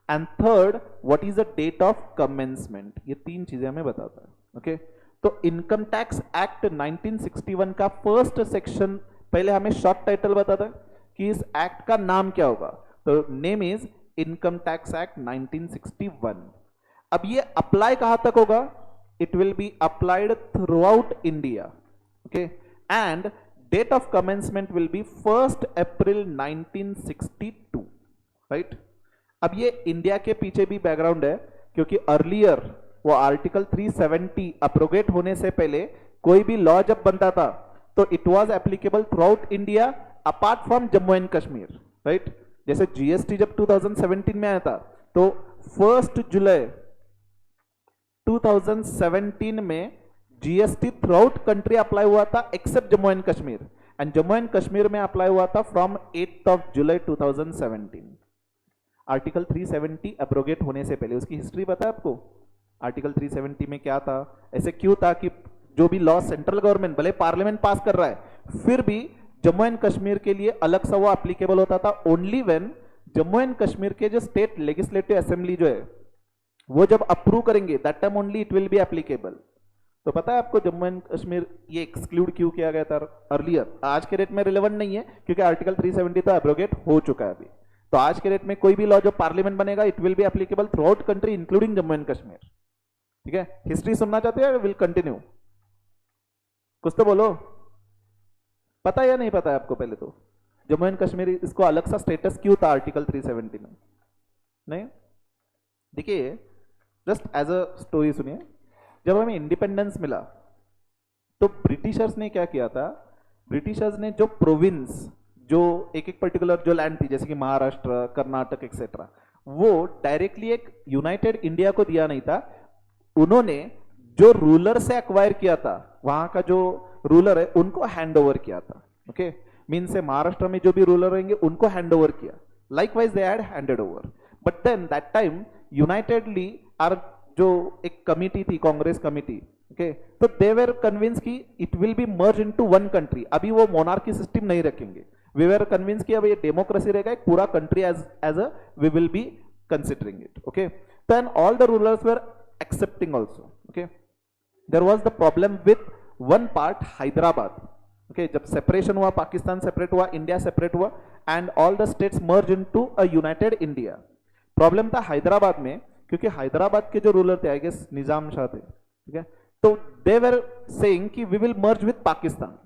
And third, what is the date of commencement. ये 3 चीजें हमें बताता है। ओके, तो इनकम टैक्स एक्ट 1961 का फर्स्ट सेक्शन पहले हमें शॉर्ट टाइटल बताता है कि इस एक्ट का नाम क्या होगा। तो name is income tax act 1961। अब ये अप्लाई कहां तक होगा, it will be applied throughout India. Okay, and date of commencement will be 1 April 1962, right. अब ये इंडिया के पीछे भी बैकग्राउंड है, क्योंकि अर्लियर वो आर्टिकल 370 अप्रोगेट होने से पहले कोई भी लॉ जब बनता था तो it was applicable through out India apart from Jammu and Kashmir, right. जैसे जीएसटी जब 2017 में आया था तो 1 जुलाई 2017 में GST throughout country apply हुआ था except Jammu and Kashmir, and Jammu and Kashmir में अप्लाई हुआ था फ्रॉम 8 जुलाई 2017। आर्टिकल 370 एब्रोगेट होने से पहले उसकी हिस्ट्री पता है आपको? आर्टिकल 370 में क्या था, ऐसे क्यों था कि जो भी लॉ सेंट्रल गवर्नमेंट भले पार्लियामेंट पास कर रहा है फिर भी जम्मू एंड कश्मीर के लिए अलग सा वो एप्लीकेबल होता था only when Jammu and Kashmir के जो स्टेट लेजिस्लेटिव असेंबली जो है वो जब अप्रूव करेंगे that time only it will be applicable. तो पता है आपको जम्मू एंड कश्मीर ये एक्सक्लूड क्यों किया गया था अर्लियर? आज के डेट में रिलेवेंट नहीं है क्योंकि आर्टिकल 370 तो एब्रोगेट हो चुका है अभी। तो आज के डेट में कोई भी लॉ जो पार्लियामेंट बनेगा it will be applicable through out country including Jammu and Kashmir, ठीक है। हिस्ट्री सुनना चाहते हो? विल कंटिन्यू, कुछ तो बोलो, पता है या नहीं पता है आपको? पहले तो जम्मू एंड कश्मीर इसको अलग सा स्टेटस क्यों था आर्टिकल 370 में? नहीं, देखिए जस्ट एज अ स्टोरी सुनिए। जब हमें इंडिपेंडेंस मिला तो ब्रिटिशर्स ने क्या किया था, ब्रिटिशर्स ने जो प्रोविंस जो एक एक पर्टिकुलर जो लैंड थी जैसे कि महाराष्ट्र, कर्नाटक एक्सेट्रा, वो डायरेक्टली एक यूनाइटेड इंडिया को दिया नहीं था। उन्होंने जो रूलर से एक्वायर किया था, वहां का जो रूलर है उनको हैंड ओवर किया था, ओके। मीन से महाराष्ट्र में जो भी रूलर रहेंगे उनको हैंड ओवर किया, likewise they had handed over. But then that time unitedly are जो एक कमिटी थी, कांग्रेस कमिटी, ओके, तो दे वर कन्विंस की it will be merge into one country. अभी वो मोनार्की सिस्टम नहीं रखेंगे, वी वर कन्विंस की अब ये डेमोक्रेसी रहेगा, एक पूरा country as a we will be considering it, okay. Then all the rulers were accepting also, okay. There was the problem with one part Hyderabad, okay. जब सेपरेशन हुआ, पाकिस्तान सेपरेट हुआ, इंडिया सेपरेट हुआ and all the states merge into a united India. Problem था हैदराबाद में, क्योंकि हैदराबाद के जो रूलर थे आई गेस निजाम शाह थे, ठीक है। तो दे वर सेइंग कि we will merge with Pakistan,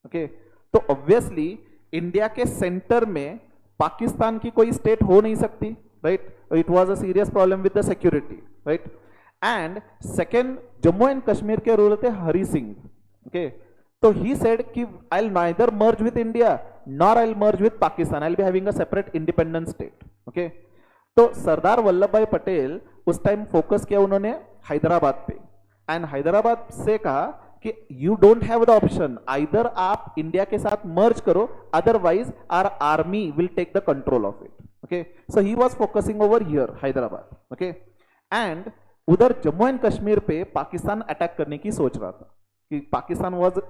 okay. तो ऑब्वियसली इंडिया के सेंटर में पाकिस्तान की कोई स्टेट हो नहीं सकती, right. It was a serious problem with the security, right. And second, Jammu and Kashmir के रूलर थे हरि सिंह, ओके। तो ही सेड कि I will neither merge with India nor I will merge with Pakistan, I will be having a separate independent state, okay. तो सरदार वल्लभ भाई पटेल उस टाइम फोकस किया उन्होंने हैदराबाद पे, एंड हैदराबाद से कहा कि you don't have the option, either आप इंडिया के साथ मर्ज करो otherwise our army will take the control of it, okay. So he was focusing over here Hyderabad, okay. And उधर जम्मू एंड कश्मीर पे पाकिस्तान अटैक करने की सोच रहा था कि Pakistan was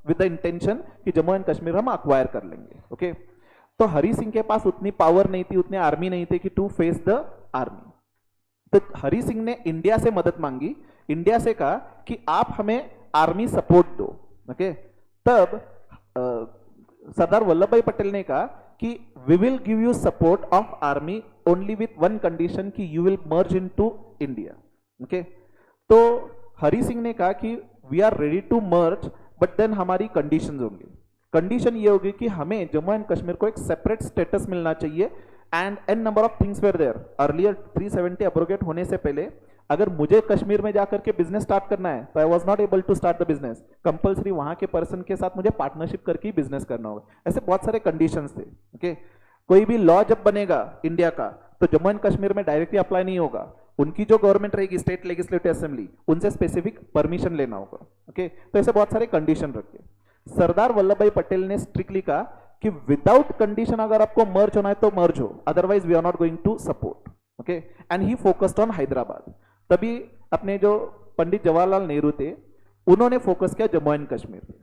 with the intention कि जम्मू एंड कश्मीर हम अक्वायर कर लेंगे, ओके। तो हरि सिंह के पास उतनी पावर नहीं थी, उतनी आर्मी नहीं थी कि टू फेस द आर्मी। तो हरि सिंह ने इंडिया से मदद मांगी, इंडिया से कहा कि आप हमें आर्मी सपोर्ट दो, ओके। तब सरदार वल्लभ भाई पटेल ने कहा कि we will give you support of army only with one condition कि you will merge into India, okay. तो हरि सिंह ने कहा कि we are ready to merge but then हमारी कंडीशंस होंगी। कंडीशन ये होगी कि हमें जम्मू एंड कश्मीर को एक सेपरेट स्टेटस मिलना चाहिए and an number of things were there. Earlier 370 abrogate होने से पहले अगर मुझे कश्मीर में जाकर के बिजनेस स्टार्ट करना है तो I was not able to start the business, compulsory वहां के पर्सन के साथ मुझे पार्टनरशिप करके ही बिजनेस करना होगा। ऐसे बहुत सारे कंडीशंस थे, ओके। कोई भी लॉ जब बनेगा इंडिया का तो जम्मू एंड कश्मीर में डायरेक्टली अप्लाई नहीं होगा, उनकी जो गवर्नमेंट रहेगी स्टेट लेजिस्लेटिव असेंबली उनसे स्पेसिफिक परमिशन लेना होगा, ओके। तो ऐसे बहुत सारे कंडीशन रखे। सरदार वल्लभ भाई पटेल ने स्ट्रिक्टली कहा कि विदाउट कंडीशन अगर आपको मर्ज होना है तो मर्ज हो, otherwise we are not going to support, okay. And he focused on Hyderabad. तभी अपने जो पंडित जवाहरलाल नेहरू थे उन्होंने फोकस किया जम्मू एंड कश्मीर पे।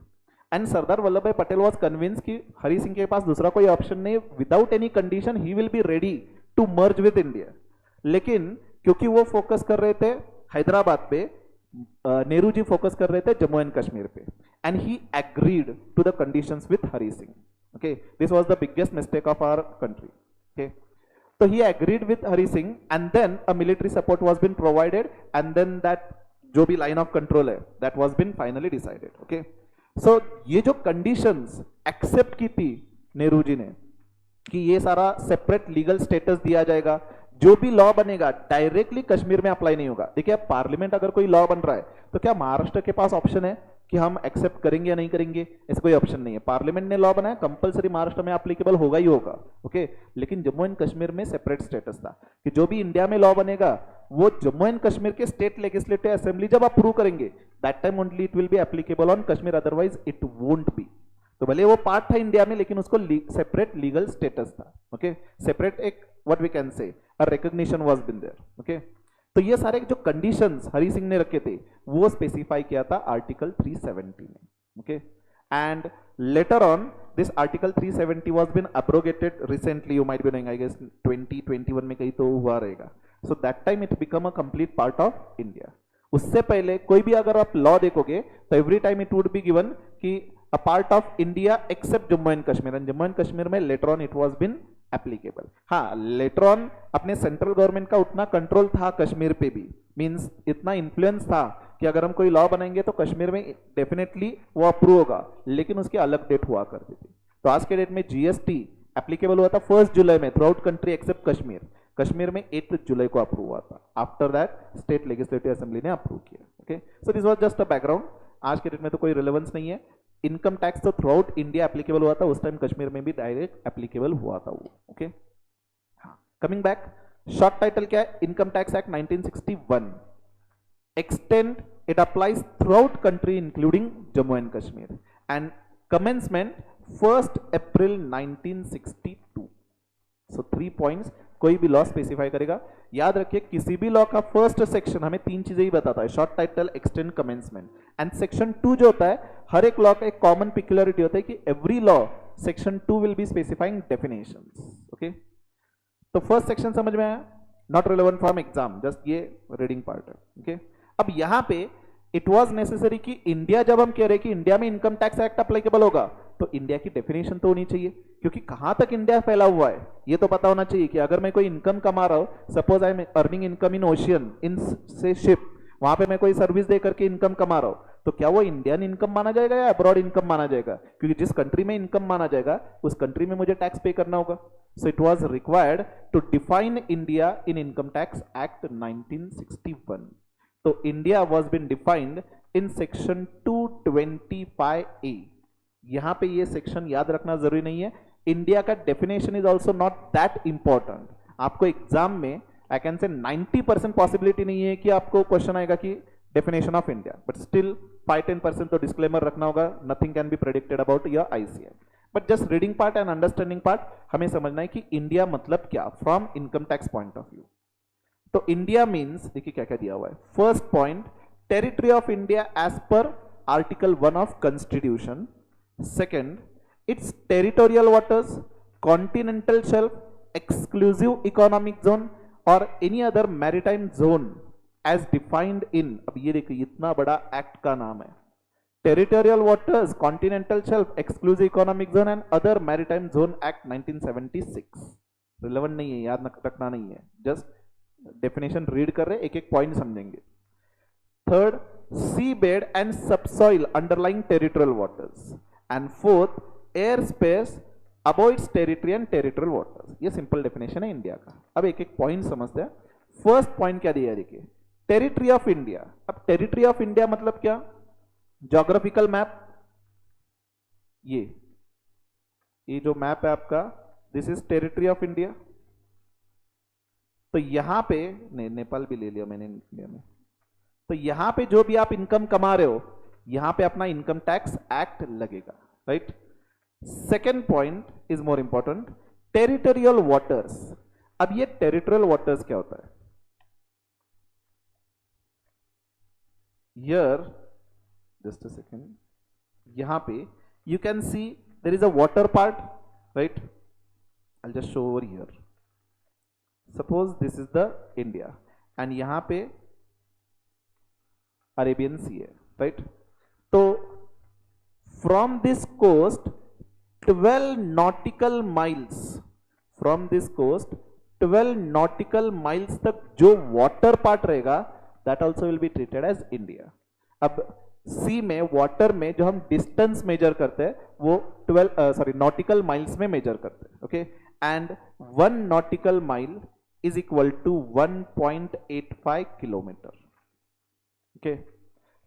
एंड सरदार वल्लभ भाई पटेल वाज कन्विंस कि हरि सिंह के पास दूसरा कोई ऑप्शन नहीं, without any condition he will be ready to merge with India. लेकिन क्योंकि वो फोकस कर रहे थे हैदराबाद पे, नेहरू जी फोकस कर रहे थे जम्मू एंड कश्मीर पे, and he agreed to the conditions with Hari Singh, okay. This was the biggest mistake of our country, okay. So he agreed with Hari Singh and then a military support was been provided and then that जो भी line of control है that was been finally decided, okay. So ये जो conditions accept की थी नेहरू जी ने, कि ये सारा सेपरेट लीगल स्टेटस दिया जाएगा, जो भी लॉ बनेगा डायरेक्टली कश्मीर में अप्लाई नहीं होगा। देखिए अब पार्लियामेंट अगर कोई लॉ बन रहा है तो क्या महाराष्ट्र के पास ऑप्शन है कि हम एक्सेप्ट करेंगे या नहीं करेंगे? ऐसा कोई ऑप्शन नहीं है। पार्लियामेंट ने लॉ बनाया, कंपलसरी महाराष्ट्र में एप्लीकेबल होगा ही होगा। ओके, लेकिन जम्मू एंड कश्मीर में सेपरेट स्टेटस था कि जो भी इंडिया में लॉ बनेगा वो जम्मू एंड कश्मीर के स्टेट लेजिस्लेटिव असेंबली जब अप्रूव करेंगे that time only it will be applicable on Kashmir, otherwise it won't be. तो भले वो पार्ट था इंडिया में लेकिन उसको सेपरेट लीगल स्टेटस था। ओके, सेपरेट एक what we can say a recognition was been there. Okay, तो ये सारे जो कंडीशंस हरि सिंह ने रखे थे वो स्पेसिफाई किया था आर्टिकल 370 में। Okay, and later on this article 370 was been abrogated recently, you might be knowing, I guess 2021 में कहीं तो हुआ रहेगा। So that time it become a complete part of India. उससे पहले कोई भी अगर आप लॉ देखोगे तो every time it would be given कि a part of India except Jammu and Kashmir, and Jammu and Kashmir में later on it was been applicable. हाँ, लेटर ऑन अपने सेंट्रल गवर्नमेंट का उतना कंट्रोल था कश्मीर पे भी, मींस इतना इन्फ्लुएंस था कि अगर हम कोई लॉ बनाएंगे तो कश्मीर में डेफिनेटली वो अप्रूव होगा, लेकिन उसकी अलग डेट हुआ करती थी। तो आज के डेट में जीएसटी एप्लीकेबल हुआ था 1 जुलाई में through out country accept Kashmir. Kashmir में 8 जुलाई को अप्रूव हुआ था। After that state legislative assembly ने अप्रूव किया। Okay, so this was just a background. आज के डेट में तो कोई रिलेवेंस नहीं है। इनकम टैक्स तो थ्रू आउट इंडिया एप्लीकेबल हुआ था, उस टाइम कश्मीर में भी डायरेक्ट एप्लीकेबल हुआ था वो। ओके, हाँ, कमिंग बैक, शॉर्ट टाइटल क्या है? Income tax act 1961 extend it applies through out country including Jammu and Kashmir, and commencement 1 April 1962। So 3 points कोई भी लॉ स्पेसिफाई करेगा। याद रखिए किसी भी लॉ का फर्स्ट सेक्शन हमें 3 चीजें ही बताता है, short title, extend, commencement. And section 2 जो होता है, हर एक लॉ का एक कॉमन पिक्युलरिटी होता है कि every law section 2 will be specifying definitions. Okay, तो फर्स्ट सेक्शन समझ में आया? Not relevant from exam, just ये रीडिंग पार्ट है। ओके, अब यहां पे इट वाज नेसेसरी कि इंडिया, जब हम कह रहे हैं कि इंडिया में इनकम टैक्स एक्ट अप्लीकेबल होगा तो इंडिया की डेफिनेशन तो होनी चाहिए, क्योंकि कहां तक इंडिया फैला हुआ है ये तो पता होना चाहिए। कि अगर मैं कोई इनकम कमा रहा हूं, suppose I am earning income in ocean, in से शिप, वहां पे मैं कोई सर्विस दे करके इनकम कमा रहा हूं, तो क्या वो इंडियन इनकम माना जाएगा या अब्रॉड इनकम माना जाएगा? क्योंकि जिस कंट्री में इनकम माना जाएगा उस कंट्री में मुझे टैक्स पे करना होगा। So it was required to define India in income tax act 1961। तो India was been defined in section 225A। यहां पे ये सेक्शन याद रखना जरूरी नहीं है। इंडिया का definition is also not that important. आपको एग्जाम में आई कैन से 90% पॉसिबिलिटी नहीं है कि आपको क्वेश्चन आएगा कि definition of India, but still 5-10% तो डिस्क्लेमर रखना होगा। Nothing can be predicted about your ICI, but just reading part and understanding part हमें समझना है कि इंडिया मतलब क्या from income tax point of view. तो इंडिया मीन्स, देखिए क्या क्या दिया हुआ है। First point, territory of India as per article 1 of constitution. Second, it's territorial waters, continental shelf, exclusive economic zone और any other maritime zone as defined in, अब ये देखिए इतना बड़ा एक्ट का नाम है, territorial waters, continental shelf, exclusive economic zone and other maritime zone act 1976। Relevant नहीं है, याद रखना नहीं है, जस्ट डेफिनेशन रीड कर रहे, एक एक पॉइंट समझेंगे। Third, sea bed and subsoil underlying territorial waters, and fourth, air space above its territory and territorial waters. ये सिंपल डेफिनेशन है इंडिया का। अब एक एक पॉइंट समझते हैं। फर्स्ट पॉइंट क्या दिया है, देखिए, टेरिटरी ऑफ इंडिया। अब टेरिटरी ऑफ इंडिया मतलब क्या? ज्योग्राफिकल मैप, ये जो मैप है आपका, this is territory of India. तो यहां पे नेपाल भी ले लिया मैंने इंडिया में। तो यहां पे जो भी आप इनकम कमा रहे हो, यहां पे अपना इनकम टैक्स एक्ट लगेगा, right? Second point is more important, territorial waters. अब ये टेरिटोरियल वाटर्स क्या होता है? हियर जस्ट अ सेकेंड, यहां पे you can see there is a water part, right? I just show over here. Suppose this is the India and यहां पे अरेबियन सी है, राइट? तो from this coast 12 nautical miles, from this coast 12 nautical miles तक जो वाटर पार्ट रहेगा that also will be treated as India. अब सी में, वाटर में जो हम डिस्टेंस मेजर करते हैं वो 12 नॉटिकल माइल्स में मेजर करते हैं, okay? and 1 nautical mile is equal to 1.85 kilometer. Okay,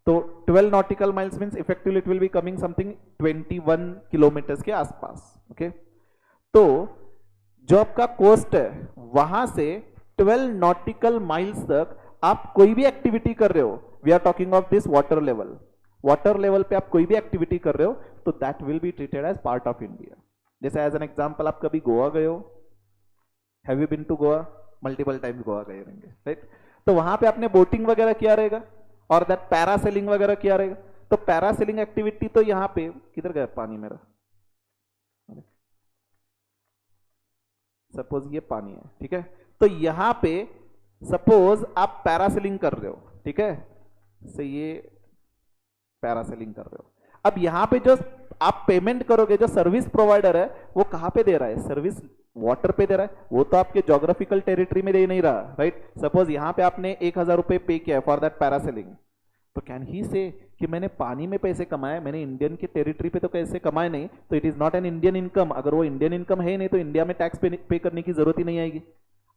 तो 12 nautical miles means effectively it will be coming something 21 kilometers के आसपास. Okay, तो जो आपका कोस्ट है वहां से 12 nautical miles तक आप कोई भी एक्टिविटी कर रहे हो, we are talking of this water level, water level पे आप कोई भी एक्टिविटी कर रहे हो तो that will be treated as part of India. जैसे एज एन एग्जांपल आप कभी गोवा गए हो, have you been to Goa? Multiple times Goa गए रहेंगे, राइट? तो वहां पे आपने बोटिंग वगैरह किया रहेगा और दैट पैरासेलिंग वगैरह किया रहेगा. तो पैरासेलिंग एक्टिविटी तो यहाँ पे किधर गया पानी मेरा? सपोज ये पानी है, ठीक है, तो यहाँ पे सपोज आप पैरासेलिंग कर रहे हो, ठीक है, से ये पैरासेलिंग कर रहे हो. अब यहाँ पे जो आप पेमेंट करोगे, जो सर्विस प्रोवाइडर है वो कहाँ पे दे रहा है? सर्विस वाटर पे दे रहा है, वो तो आपके ज्योग्राफिकल टेरिटरी में दे नहीं रहा, राइट? सपोज यहाँ पे आपने 1000 रुपए पे किया फॉर दैट पैरासेलिंग, तो कैन ही से कि मैंने पानी में पैसे कमाए, मैंने इंडियन की टेरिटरी पे तो कैसे कमाए नहीं, तो it is not an Indian income. अगर वो इंडियन इनकम है नहीं तो इंडिया में टैक्स पे करने की जरूरत ही नहीं आएगी.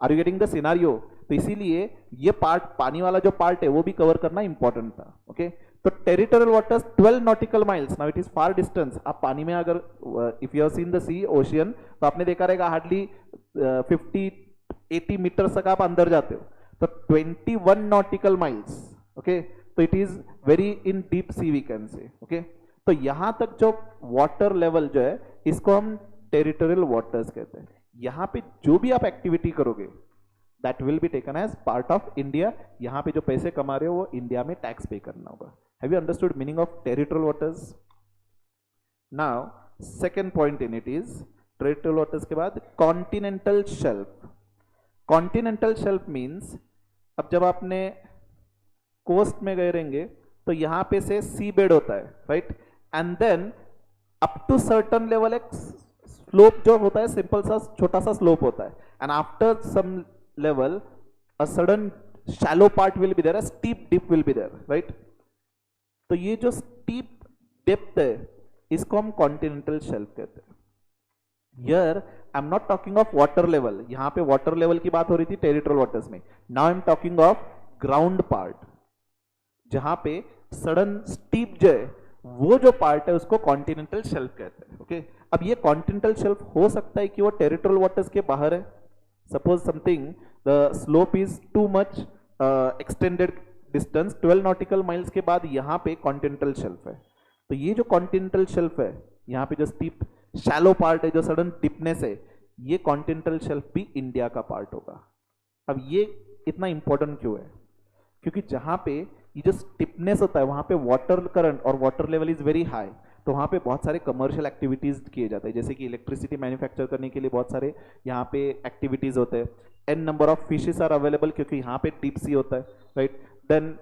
Are you getting the scenario? तो इसीलिए ये पार्ट, पानी वाला जो पार्ट है वो भी कवर करना इंपॉर्टेंट था. ओके, तो territorial waters 12 nautical miles, now it is far distance. आप पानी में अगर if you have seen the sea ocean तो आपने देखा रहेगा हार्डली 50-80 मीटर तक आप अंदर जाते हो. तो 21 नॉटिकल माइल्स, ओके, तो it is very in deep sea we can say. Okay, तो यहां तक जो वाटर लेवल जो है इसको हम टेरिटोरियल वाटर्स कहते हैं. यहां पे जो भी आप एक्टिविटी करोगे that will be taken as part of India. यहां पे जो पैसे कमा रहे हो वो इंडिया में टैक्स पे करना होगा. Have you understood meaning of territorial waters? Now second point in it is territorial waters के बाद continental shelf. Continental shelf means अब जब आपने कोस्ट में गए रहेंगे तो यहां पे से सी बेड होता है, right? And then up to certain level एक स्लोप जो होता है, सिंपल सा छोटा सा स्लोप होता है, and after some level a sudden shallow part will be there, steep dip will be there, right? तो ये जो स्टीप डेप्थ है इसको हम कॉन्टिनेंटल शेल्फ कहते हैं. Here I am not talking of water level, यहां पे वाटर लेवल की बात हो रही थी टेरिटोरियल वाटर्स में. Now I am talking of ground part, जहां पे सडन स्टीप जो है वो जो पार्ट है उसको कॉन्टिनेंटल शेल्फ कहते हैं. ओके, अब ये कॉन्टिनेंटल शेल्फ हो सकता है कि वो टेरिटोरियल वाटर्स के बाहर है. Suppose something the slope is too much extended distance, 12 nautical miles के बाद यहाँ पे कॉन्टिनेंटल शेल्फ है. तो ये जो कॉन्टिनेंटल शेल्फ है, यहाँ पे जो स्टीप शैलो पार्ट है, जो सडन डिपनेस है, ये कॉन्टिनेंटल शेल्फ भी इंडिया का पार्ट होगा. अब ये इतना इंपॉर्टेंट क्यों है? क्योंकि जहां पे ये जो स्टिफनेस होता है वहां पे वाटर करंट और water level is very high, तो वहां पे बहुत सारे कमर्शियल एक्टिविटीज किए जाते हैं. जैसे कि इलेक्ट्रिसिटी मैन्युफैक्चर करने के लिए बहुत सारे यहाँ पे एक्टिविटीज होते हैं. An number of fishes are available क्योंकि यहाँ पे डीप सी होता है, right? Then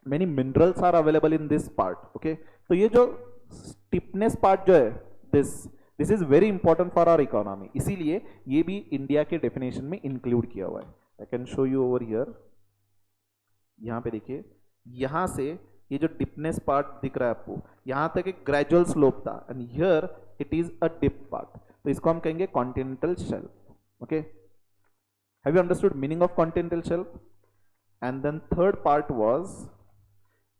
many minerals are available in this part. Okay, तो ये जो स्टिफनेस पार्ट जो है this is very important for our economy, इसीलिए ये भी इंडिया के डेफिनेशन में इंक्लूड किया हुआ है. I can show you over here. यहाँ पे देखिए, यहां से ये जो डिपनेस पार्ट दिख रहा है आपको, यहां तक एक ग्रेजुअल स्लोप था and here it is a dip part, तो इसको हम कहेंगे continental shelf. Okay, have you understood meaning of continental shelf? And then third part was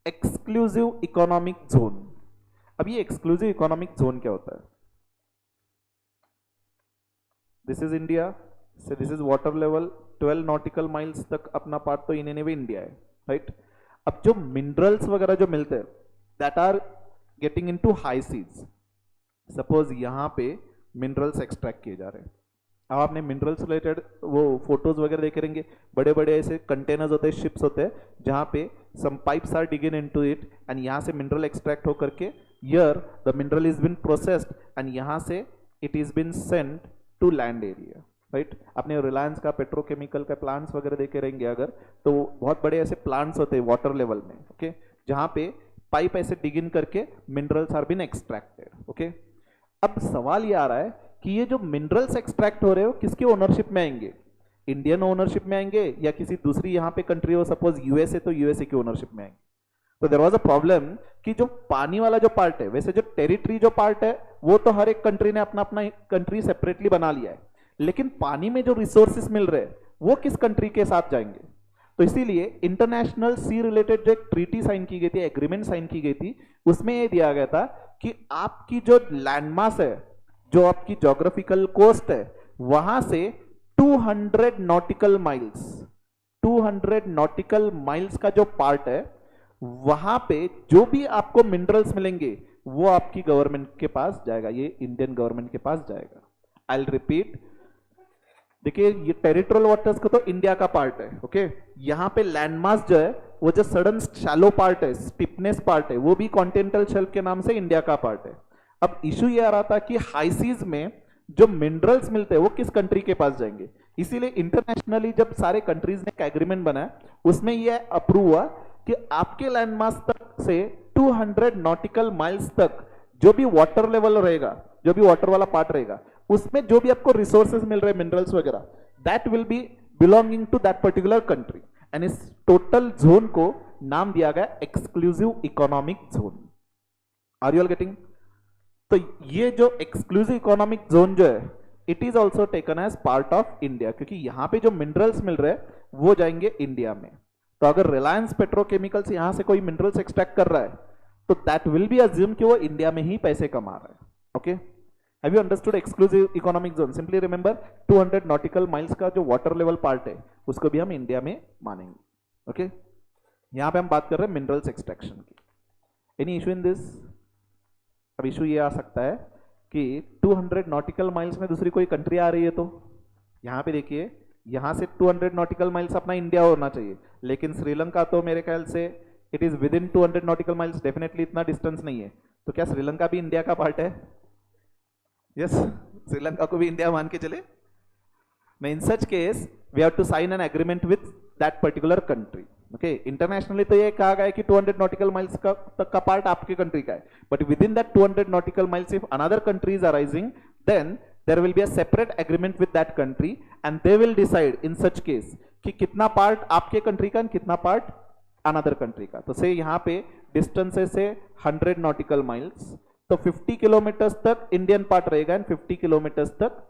exclusive economic zone. अब ये एक्सक्लूसिव इकोनॉमिक जोन क्या होता है? This is India, so this is water level 12 nautical miles तक अपना पार्ट तो इन एनी वे इंडिया है, राइट? अब जो मिनरल्स वगैरह जो मिलते हैं that are getting into high seas. Suppose यहाँ पे मिनरल्स एक्सट्रैक्ट किए जा रहे हैं. अब आपने मिनरल्स रिलेटेड वो फोटोज वगैरह देखे रहेंगे, बड़े बड़े ऐसे कंटेनर्स होते हैं, शिप्स होते हैं, जहाँ पे some pipes are digging into it and यहाँ से मिनरल एक्सट्रैक्ट होकर के here the mineral is been processed and यहाँ से it is been sent to land area, right? आपने रिलायंस का पेट्रोकेमिकल का प्लांट्स वगैरह देखे रहेंगे अगर, तो बहुत बड़े ऐसे प्लांट्स होते हैं वाटर लेवल में, ओके, जहां पे पाइप ऐसे डिग इन करके minerals are been extracted. Okay, अब सवाल ये आ रहा है कि ये जो मिनरल्स एक्सट्रैक्ट हो रहे हो किसके ओनरशिप में आएंगे? इंडियन ओनरशिप में आएंगे या किसी दूसरी यहाँ पे कंट्री हो, सपोज यूएसए, तो यूएसए की ओनरशिप में आएंगे. तो देयर वाज अ प्रॉब्लम कि जो पानी वाला जो पार्ट है, वैसे जो टेरिटरी जो पार्ट है वो तो हर एक कंट्री ने अपना अपना कंट्री सेपरेटली बना लिया है, लेकिन पानी में जो रिसोर्सेस मिल रहे हैं वो किस कंट्री के साथ जाएंगे? तो इसीलिए इंटरनेशनल सी रिलेटेड जो एक ट्रीटी साइन की गई थी, एग्रीमेंट साइन की गई थी, उसमें ये दिया गया था कि आपकी जो लैंडमास है, जो आपकी ज्योग्राफिकल कोस्ट है, वहां से 200 नॉटिकल माइल्स 200 नॉटिकल माइल्स का जो पार्ट है, वहां पे जो भी आपको मिनरल्स मिलेंगे वो आपकी गवर्नमेंट के पास जाएगा, ये इंडियन गवर्नमेंट के पास जाएगा। आई विल रिपीट, देखिए ये टेरिटोरियल वाटर्स का तो इंडिया का पार्ट है, ओके। यहां पे लैंडमास जो है, वो जो सडन शैलो पार्ट है, स्टिफनेस पार्ट है, वो भी कॉन्टिनेंटल शेल्फ के नाम से इंडिया का पार्ट है। अब इशू ये आ रहा था कि हाई सीज में जो मिनरल्स मिलते हैं वो किस कंट्री के पास जाएंगे। इसीलिए इंटरनेशनली जब सारे कंट्रीज ने एक एग्रीमेंट बनाया, उसमें यह अप्रूव हुआ कि आपके लैंडमास तक से 200 नॉटिकल माइल्स तक जो भी वाटर लेवल रहेगा, जो भी वाटर वाला पार्ट रहेगा, उसमें जो भी आपको रिसोर्सेज मिल रहे हैं, मिनरल्स वगैरह, that will be belonging to that particular country. And इस टोटल जोन को नाम दिया गया exclusive economic zone. Are you all getting? तो ये जो एक्सक्लूसिव इकोनॉमिक जोन जो है, it is also taken as part of India, क्योंकि यहां पे जो मिनरल्स मिल रहे हैं वो जाएंगे इंडिया में। तो अगर रिलायंस पेट्रोकेमिकल्स यहां से कोई मिनरल्स एक्सट्रैक्ट कर रहा है, तो दैट विल बी अज्यूम कि वो इंडिया में ही पैसे कमा रहा है। Okay, have you understood exclusive economic zone? Simply remember 200 nautical miles का जो वाटर लेवल पार्ट है उसको भी हम इंडिया में मानेंगे। ओके, यहां पे हम बात कर रहे हैं मिनरल्स एक्सट्रैक्शन की। Any issue in this? अब इशू ये आ सकता है कि 200 नॉटिकल माइल्स में दूसरी कोई कंट्री आ रही है, तो यहां पे देखिए, यहां से 200 नॉटिकल माइल्स अपना इंडिया होना चाहिए, लेकिन श्रीलंका तो मेरे ख्याल से it is with in 200 nautical miles, definitely इतना डिस्टेंस नहीं है। तो क्या श्रीलंका भी इंडिया का पार्ट है? यस, श्रीलंका को भी इंडिया मान के चले। In such case we have to sign an agreement with that particular country. Okay, internationally तो ये कहा गया है कि 200 नॉटिकल माइल्स का तक का पार्ट आपकी कंट्री का है, but within that 200 nautical miles if another country is arising, then there will be a separate agreement with that country and they will decide in such case कि कितना पार्ट आपके कंट्री का, कितना पार्ट अनदर कंट्री का। तो से यहां पे डिस्टेंस से 100 नॉटिकल माइल्स, तो 50 किलोमीटर्स तक इंडियन पार्ट रहेगा एंड 50 किलोमीटर्स तक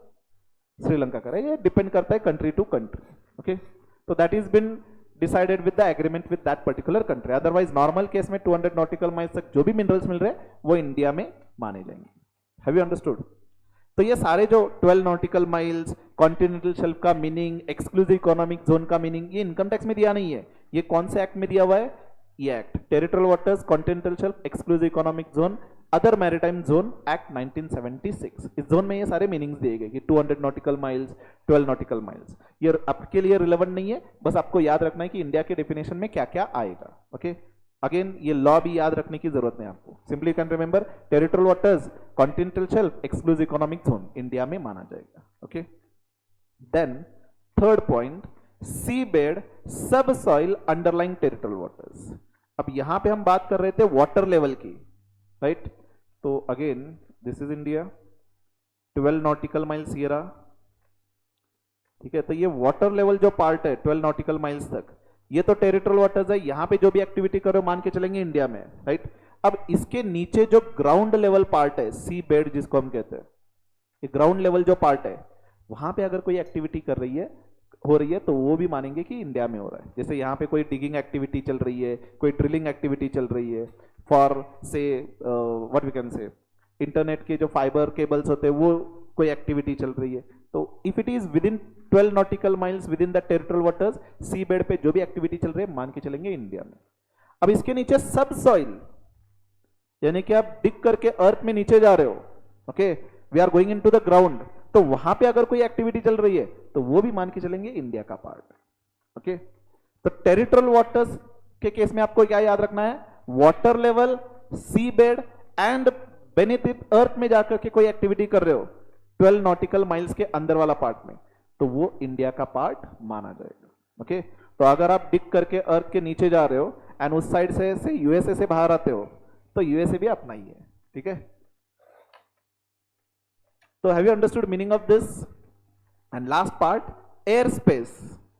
श्रीलंका का रहेगा। डिपेंड करता है कंट्री टू कंट्री। ओके, तो that is been decided with the agreement with that particular country. Otherwise normal case में 200 नॉटिकल माइल्स तक जो भी मिनरल्स मिल रहे हैं वो इंडिया में माने जाएंगे। Have you understood? तो ये सारे जो 12 नॉटिकल माइल्स, कॉन्टिनेंटल शेल्फ का मीनिंग, एक्सक्लूसिव इकोनॉमिक जोन का मीनिंग, ये इनकम टैक्स में दिया नहीं है। ये कौन से एक्ट में दिया हुआ है? ये act, territorial waters, continental shelf, exclusive economic zone, other maritime zone act 1976। इस जोन में ये सारे मीनिंग्स दिए गए कि 200 नॉटिकल माइल्स, 12 नॉटिकल माइल्स। ये आपके लिए रिलेवेंट नहीं है, बस आपको याद रखना है कि इंडिया के डेफिनेशन में क्या क्या आएगा। ओके, अगेन ये लॉ भी याद रखने की जरूरत नहीं आपको। Simply can remember territorial waters, continental shelf, exclusive economic zone India में माना जाएगा। ओके, देन थर्ड पॉइंट, सी बेड सब सॉइल अंडरलाइंग टेरिटोरियल वाटर्स। अब यहां पे हम बात कर रहे थे वाटर लेवल की, राइट? तो again this is India, 12 nautical miles ये रहा, ठीक है। तो ये वाटर लेवल जो पार्ट है 12 नॉटिकल माइल्स तक, ये तो टेरिटोरियल वाटर्स है, यहां पे जो भी एक्टिविटी करो मान के चलेंगे इंडिया में, राइट? अब इसके नीचे जो ग्राउंड लेवल पार्ट है, सी बेड जिसको हम कहते हैं, ये ग्राउंड लेवल जो पार्ट है, वहां पे अगर कोई एक्टिविटी कर रही है, हो रही है, तो वो भी मानेंगे कि इंडिया में हो रहा है। जैसे यहाँ पे कोई डिगिंग एक्टिविटी चल रही है, कोई ड्रिलिंग एक्टिविटी चल रही है, for say what we can say internet के जो फाइबर केबल्स होते हैं वो कोई एक्टिविटी चल रही है, तो if it is within 12 nautical miles within the territorial waters, sea bed पे जो भी एक्टिविटी चल रही है मान के चलेंगे इंडिया में। अब इसके नीचे सब सॉइल, यानी कि आप डिग करके अर्थ में नीचे जा रहे हो, okay, we are going into the ground, तो वहां पे अगर कोई एक्टिविटी चल रही है तो वो भी मान के चलेंगे इंडिया का पार्ट। ओके, तो टेरिटोरियल वाटर्स के केस में आपको क्या याद रखना है? Water level, sea bed and beneath earth में जाकर के कोई एक्टिविटी कर रहे हो 12 नॉटिकल माइल्स के अंदर वाला पार्ट में, तो वो इंडिया का पार्ट माना जाएगा। ओके, तो अगर आप डिग करके अर्थ के नीचे जा रहे हो एंड उस साइड से यूएसए से बाहर आते हो, तो यूएसए भी अपना ही है, ठीक है। So have you understood meaning of this? And last part, airspace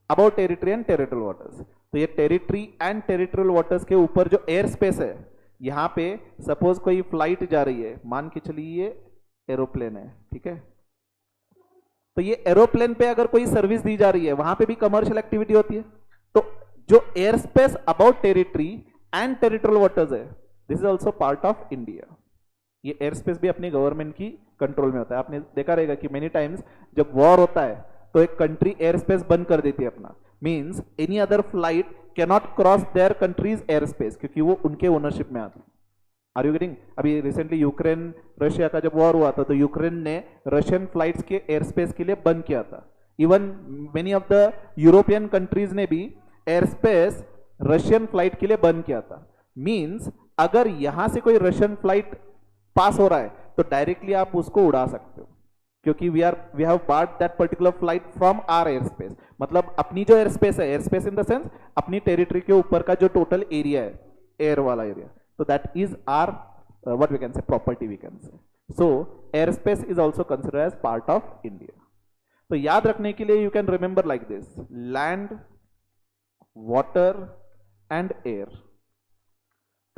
about territory and territorial waters. तो ये टेरिटरी एंड टेरिटोरियल वाटर्स के ऊपर जो एयर स्पेस है, यहाँ पे सपोज कोई फ्लाइट जा रही है, मान के चलिए एरोप्लेन है, ठीक है, तो ये एरोप्लेन पे अगर कोई सर्विस दी जा रही है वहां पे भी कमर्शियल एक्टिविटी होती है। तो जो air space about territory and territorial waters है, this is also part of India. ये एयर स्पेस भी अपनी गवर्नमेंट की कंट्रोल में होता है। आपने देखा रहेगा कि मेनी टाइम्स जब वॉर होता है तो एक कंट्री एयर स्पेस बंद कर देती है अपना, means any other flight can not cross their countries air space, क्योंकि वो उनके ओनरशिप में आती है। Are you getting? अभी रिसेंटली यूक्रेन रशिया का जब वॉर हुआ था तो यूक्रेन ने रशियन फ्लाइट्स के एयर स्पेस के लिए बंद किया था। Even many of the European countries ने भी एयर स्पेस रशियन फ्लाइट के लिए बंद किया था। मींस अगर यहां से कोई रशियन फ्लाइट पास हो रहा है तो डायरेक्टली आप उसको उड़ा सकते हो, क्योंकि we have barred that particular flight from our air space. मतलब अपनी जो एयर स्पेस है, air space in the sense अपनी टेरिटरी के ऊपर का जो टोटल एरिया है, एयर वाला area, so that is our what we can say property we can say. So airspace is also considered as part of India. तो याद रखने के लिए you can remember like this: land, water and air.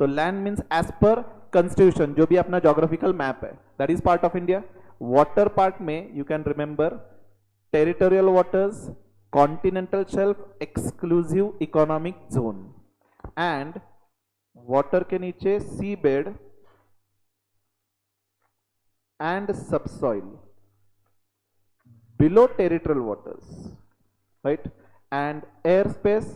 तो land means as per constitution, जो भी अपना geographical map है, that is part of India. Water part में you can remember territorial waters, continental shelf, exclusive economic zone, and water के नीचे sea bed and subsoil below territorial waters, right, and air space,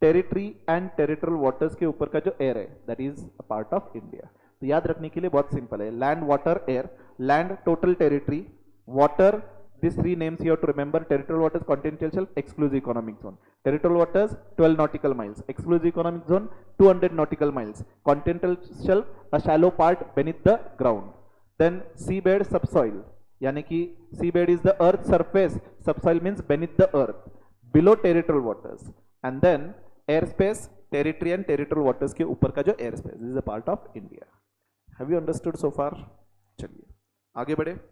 territory and territorial waters के ऊपर का जो एयर है that is a part of India. तो याद रखने के लिए बहुत सिंपल है, land, water, air. Land total territory, water these three names you have to remember: territorial waters, continental shelf, exclusive economic zone. Territorial waters 12 nautical miles, exclusive economic zone 200 nautical miles, continental shelf a shallow part beneath the ground. Then seabed, subsoil, यानी कि seabed is the earth surface, subsoil means beneath the earth, below territorial waters, and then airspace, territory and territorial waters के ऊपर का जो airspace, this is a part of India. Have you understood so far? चलिए आगे बढ़े।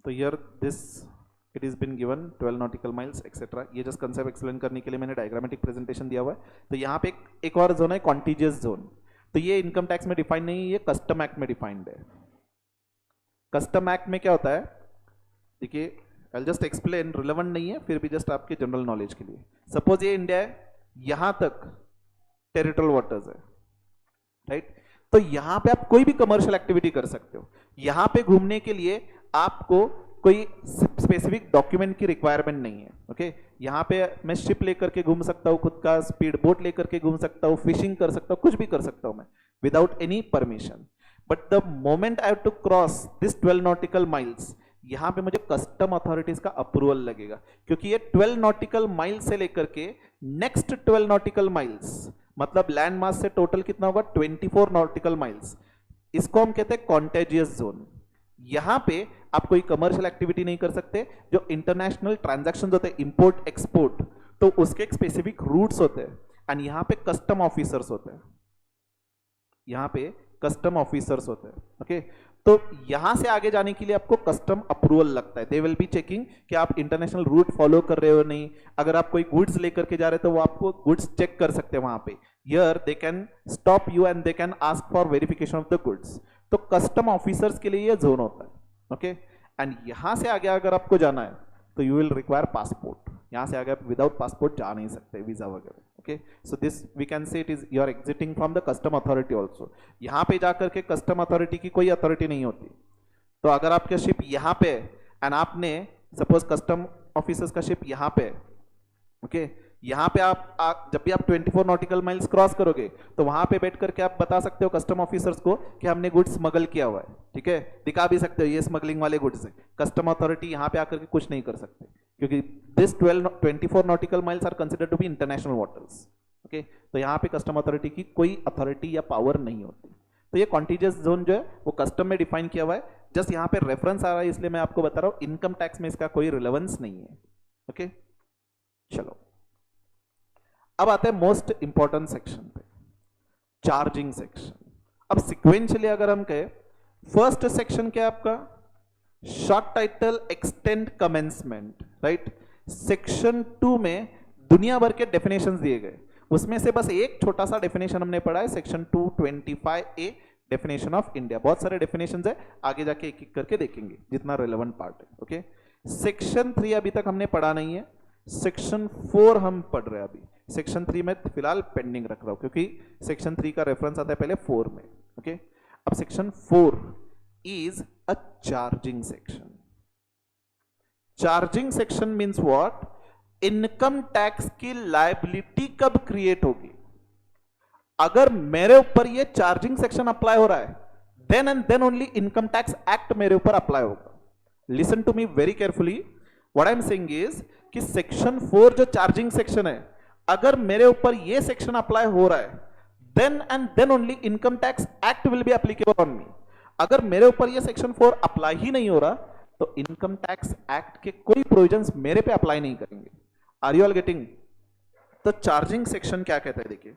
तो here this it is been given 12 nautical miles etc. ये जस्ट कंसेप्ट एक्सप्लेन करने के लिए मैंने डायग्रामेटिक प्रेजेंटेशन दिया हुआ है। तो यहाँ पे एक और जोन है कॉन्टिजियस जोन। तो ये इनकम टैक्स में डिफाइन नहीं है, ये कस्टम एक्ट में डिफाइंड है। कस्टम एक्ट में क्या होता है, देखिए आई जस्ट एक्सप्लेन, रिलेवेंट नहीं है फिर भी जस्ट आपके जनरल नॉलेज के लिए। सपोज ये इंडिया है, यहां तक टेरिटोरियल वाटर्स है, राइट। तो यहां पे आप कोई भी कमर्शियल एक्टिविटी कर सकते हो। यहां पे घूमने के लिए आपको कोई स्पेसिफिक डॉक्यूमेंट की रिक्वायरमेंट नहीं है, ओके। यहाँ पे मैं शिप लेकर के घूम सकता हूँ, खुद का स्पीड बोट लेकर के घूम सकता हूँ, फिशिंग कर सकता हूँ, कुछ भी कर सकता हूँ मैं without any permission. But the moment I have to cross this 12 nautical miles, यहाँ पे मुझे कस्टम अथॉरिटीज का अप्रूवल लगेगा, क्योंकि ये 12 नॉटिकल माइल्स से लेकर के नेक्स्ट 12 नॉटिकल माइल्स, मतलब लैंड मास से टोटल कितना होगा 24 नॉटिकल माइल्स, इसको हम कहते हैं कॉन्टेजियस जोन। यहां पे आप कोई कमर्शियल एक्टिविटी नहीं कर सकते। जो इंटरनेशनल ट्रांजैक्शंस होते हैं, इंपोर्ट एक्सपोर्ट, तो उसके एक स्पेसिफिक रूट्स होते हैं एंड यहां पे कस्टम ऑफिसर्स होते हैं, यहां पे कस्टम ऑफिसर्स होते हैं, ओके। तो यहां से आगे जाने के लिए आपको कस्टम अप्रूवल लगता है। दे विल बी चेकिंग कि आप इंटरनेशनल रूट फॉलो कर रहे हो नहीं। अगर आप कोई गुड्स लेकर के जा रहे हो तो वो आपको गुड्स चेक कर सकते हैं वहां पे। Here they can stop you and they can ask for verification of the goods. तो कस्टम ऑफिसर्स के लिए ये जोन होता है, ओके। एंड यहां से आगे अगर आपको जाना है तो यू विल रिक्वायर पासपोर्ट। यहां से आगे आप विदाउट पासपोर्ट जा नहीं सकते, वीजा वगैरह, okay. So this we can say it is you are exiting from the custom authority also. यहां पे जाकर के कस्टम अथॉरिटी की कोई अथॉरिटी नहीं होती। तो अगर आपका शिप यहां पे एंड आपने सपोज कस्टम ऑफिसर्स का शिप यहां पे, ओके, यहां पे आप जब भी आप 24 नॉटिकल माइल्स क्रॉस करोगे तो वहां पे बैठ करके आप बता सकते हो कस्टम ऑफिसर्स को कि हमने गुड्स स्मगल किया हुआ है, ठीक है, दिखा भी सकते हो ये स्मगलिंग वाले गुड्स हैं। कस्टम अथॉरिटी यहां पे आकर के कुछ नहीं कर सकते, क्योंकि this 24 nautical miles are considered to be international waters, okay. तो यहां पे कस्टम अथॉरिटी की कोई अथॉरिटी या पावर नहीं होती। तो ये कॉन्टिजियस जोन जो है वो कस्टम में डिफाइन किया हुआ है। जस्ट यहाँ पे रेफरेंस आ रहा है इसलिए मैं आपको बता रहा हूँ, इनकम टैक्स में इसका कोई रिलेवेंस नहीं है, ओके। चलो अब आता है मोस्ट इंपॉर्टेंट सेक्शन पे, चार्जिंग सेक्शन। अब सिक्वेंशियली अगर हम कहें, फर्स्ट सेक्शन क्या है आपका, short title extend commencement, right. Section 2 में दुनिया भर के डेफिनेशंस दिए गए, उसमें से बस एक छोटा सा डेफिनेशन हमने पढ़ा है, section 225A definition of India. बहुत सारे डेफिनेशंस है, आगे जाके एक एक करके देखेंगे जितना रिलेवेंट पार्ट है। ओके, सेक्शन 3 अभी तक हमने पढ़ा नहीं है, सेक्शन 4 हम पढ़ रहे हैं अभी। सेक्शन 3 में फिलहाल पेंडिंग रख रहा हूं क्योंकि सेक्शन 3 का रेफरेंस आता है पहले 4 में। ओके, अब section 4 is a charging section. Charging section means what? Income tax की लायबिलिटी कब क्रिएट होगी? अगर मेरे ऊपर ये चार्जिंग सेक्शन अप्लाई हो रहा है, then and then only income tax act मेरे ऊपर अप्लाई होगा। Listen to me very carefully, what I am saying is कि सेक्शन 4 जो चार्जिंग सेक्शन है, अगर मेरे ऊपर ये सेक्शन अप्लाई हो रहा है, then and then only income tax act will be applicable on me. अगर मेरे ऊपर ये सेक्शन 4 अप्लाई ही नहीं हो रहा, तो इनकम टैक्स एक्ट के कोई प्रोविजंस मेरे पे अप्लाई नहीं करेंगे। Are you all getting? तो चार्जिंग सेक्शन क्या कहता है, देखिए,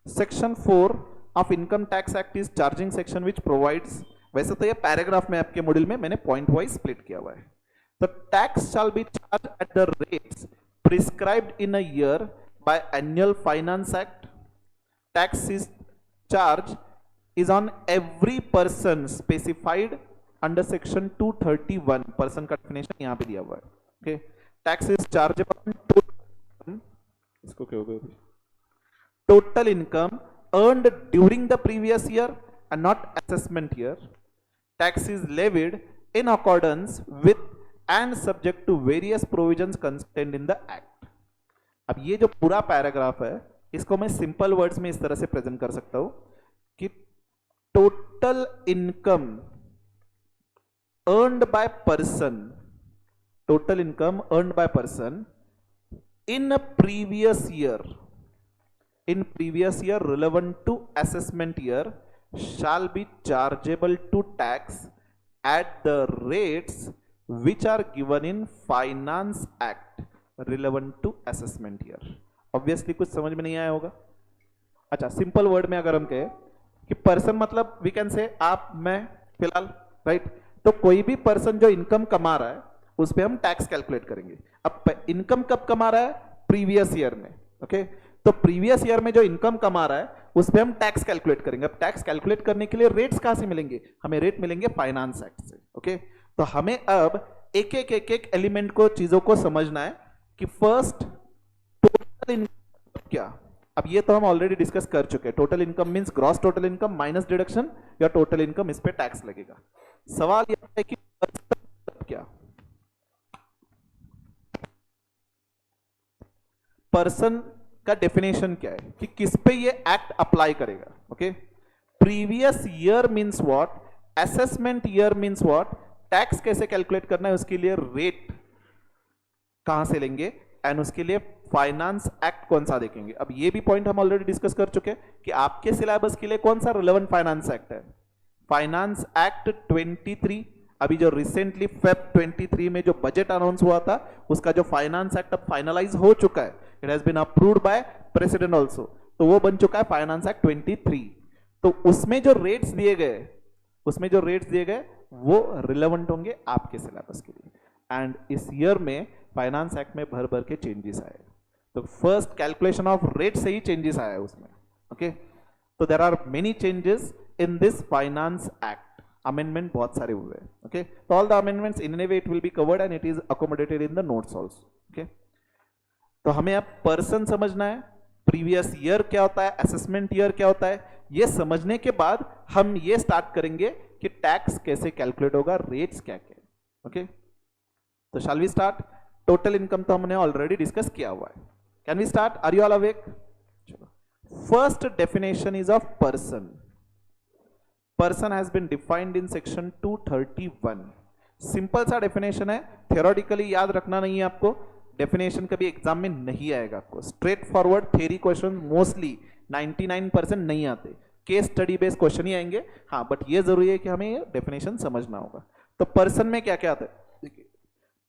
section 4 of income tax act is charging section which provides, वैसे तो ये पैराग्राफ में आपके मॉड्यूल में मैंने पॉइंट वाइज स्प्लिट किया हुआ है। तो tax shall B charge at the rates prescribed in a year by annual finance act. Tax is charge is on every person specified under section 231। Person का डेफिनेशन यहां पे दिया हुआ है। Okay, tax is chargeable on इसको क्या होगा, total income earned during the previous year and not assessment year. Tax is levied in accordance with and subject to various provisions contained in the act। अब ये जो पूरा पैराग्राफ है, इसको मैं सिंपल वर्ड्स में इस तरह से प्रेजेंट कर सकता हूं कि total income earned by person, total income earned by person in a previous year, in previous year relevant to assessment year, shall be chargeable to tax at the rates which are given in finance act relevant to assessment year। obviously कुछ समझ में नहीं आया होगा। अच्छा, सिंपल वर्ड में अगर हम कहें कि पर्सन मतलब वी कैन से आप, मैं, फिलहाल, राइट। तो कोई भी पर्सन जो इनकम कमा रहा है उस पे हम टैक्स कैलकुलेट करेंगे। अब इनकम कब कमा रहा है? प्रीवियस ईयर में। ओके, तो प्रीवियस ईयर में जो इनकम कमा रहा है उस पे हम टैक्स कैलकुलेट करेंगे। अब टैक्स कैलकुलेट करने के लिए रेट्स कहां से मिलेंगे? हमें रेट मिलेंगे फाइनेंस एक्ट से। ओके, तो हमें अब एक एक एलिमेंट को, चीजों को समझना है कि फर्स्ट टोटल इनकम क्या। अब ये तो हम ऑलरेडी डिस्कस कर चुके हैं। Total income means gross total income minus deduction या टोटल इनकम, इस पे टैक्स लगेगा। सवाल यह है कि क्या पर्सन का डेफिनेशन क्या है कि किस पे ये एक्ट अप्लाई करेगा। Okay, previous year means what, assessment year means what, tax कैसे कैलकुलेट करना है उसके लिए रेट कहां से लेंगे, एंड उसके लिए फाइनेंस एक्ट कौन सा देखेंगे। अब ये भी पॉइंट हम ऑलरेडी डिस्कस कर चुके हैं कि आपके सिलेबस के लिए कौन सा रिलेवेंट फाइनेंस एक्ट है। फाइनेंस एक्ट 23, अभी जो रिसेंटली फेब 23 में जो बजट अनाउंस हुआ था, उसका जो फाइनेंस एक्ट अब फाइनलाइज हो चुका है, it has been approved by president also, तो वो बन चुका है फाइनेंस एक्ट 23। तो उसमें जो रेट्स दिए गए वो रिलेवेंट होंगे आपके सिलेबस के लिए। एंड इस ईयर में फाइनेंस एक्ट में भर भर के चेंजेस आए, तो फर्स्ट कैलकुलेशन ऑफ रेट से ही चेंजेस आया है उसमें। ओके, तो there are many changes in this finance act, amendment बहुत सारे हुए हैं। ओके, तो all the amendments in any way it will be covered and it is accommodated in the notes also. Okay, तो हमें अब पर्सन समझना है, प्रीवियस ईयर क्या होता है, असेसमेंट ईयर क्या होता है, ये समझने के बाद हम ये स्टार्ट करेंगे कि टैक्स कैसे कैलकुलेट होगा, रेट्स क्या क्या। ओके, तो shall we start. Total income तो हमने ऑलरेडी डिस्कस किया हुआ है। Can we start? Are you all awake? चलो, first definition is of person. Person has been defined in section 231। Simple सा डेफिनेशन है, थियोरेटिकली याद रखना नहीं है आपको, डेफिनेशन कभी एग्जाम में नहीं आएगा आपको। Straight forward theory question mostly 99% नहीं आते, केस स्टडी बेस्ड क्वेश्चन ही आएंगे। हाँ, बट ये जरूरी है कि हमें ये डेफिनेशन समझना होगा। तो पर्सन में क्या क्या आता है? देखिए,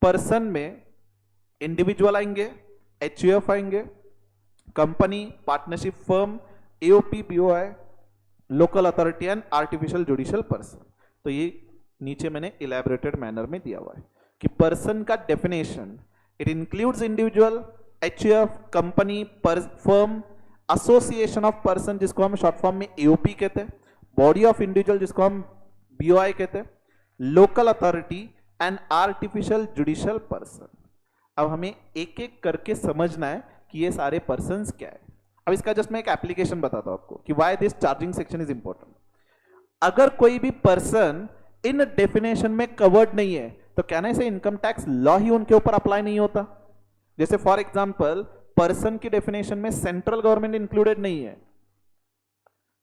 पर्सन में इंडिविजुअल आएंगे, एचयूएफ आएंगे, company, partnership firm, AOP, POI, local authority and artificial judicial person. तो ये नीचे मैंने इलैबोरेटेड मैनर में दिया हुआ है कि पर्सन का definition, it includes individual, HUF, company, firm association of person जिसको हम शॉर्ट फॉर्म में एओपी कहते हैं, बॉडी ऑफ इंडिविजुअल जिसको हम बीओआई कहते हैं, local authority and artificial judicial person. अब हमें एक एक करके समझना है कि ये सारे पर्सन्स क्या है। अब इसका जस्ट मैं एक एप्लीकेशन बताता हूं आपको कि why this charging section is important. अगर कोई भी पर्सन इन डेफिनेशन में कवर्ड नहीं है तो कहने से इनकम टैक्स लॉ ही उनके ऊपर अप्लाई नहीं होता। जैसे फॉर एग्जांपल पर्सन की डेफिनेशन में सेंट्रल गवर्नमेंट इंक्लूडेड नहीं है,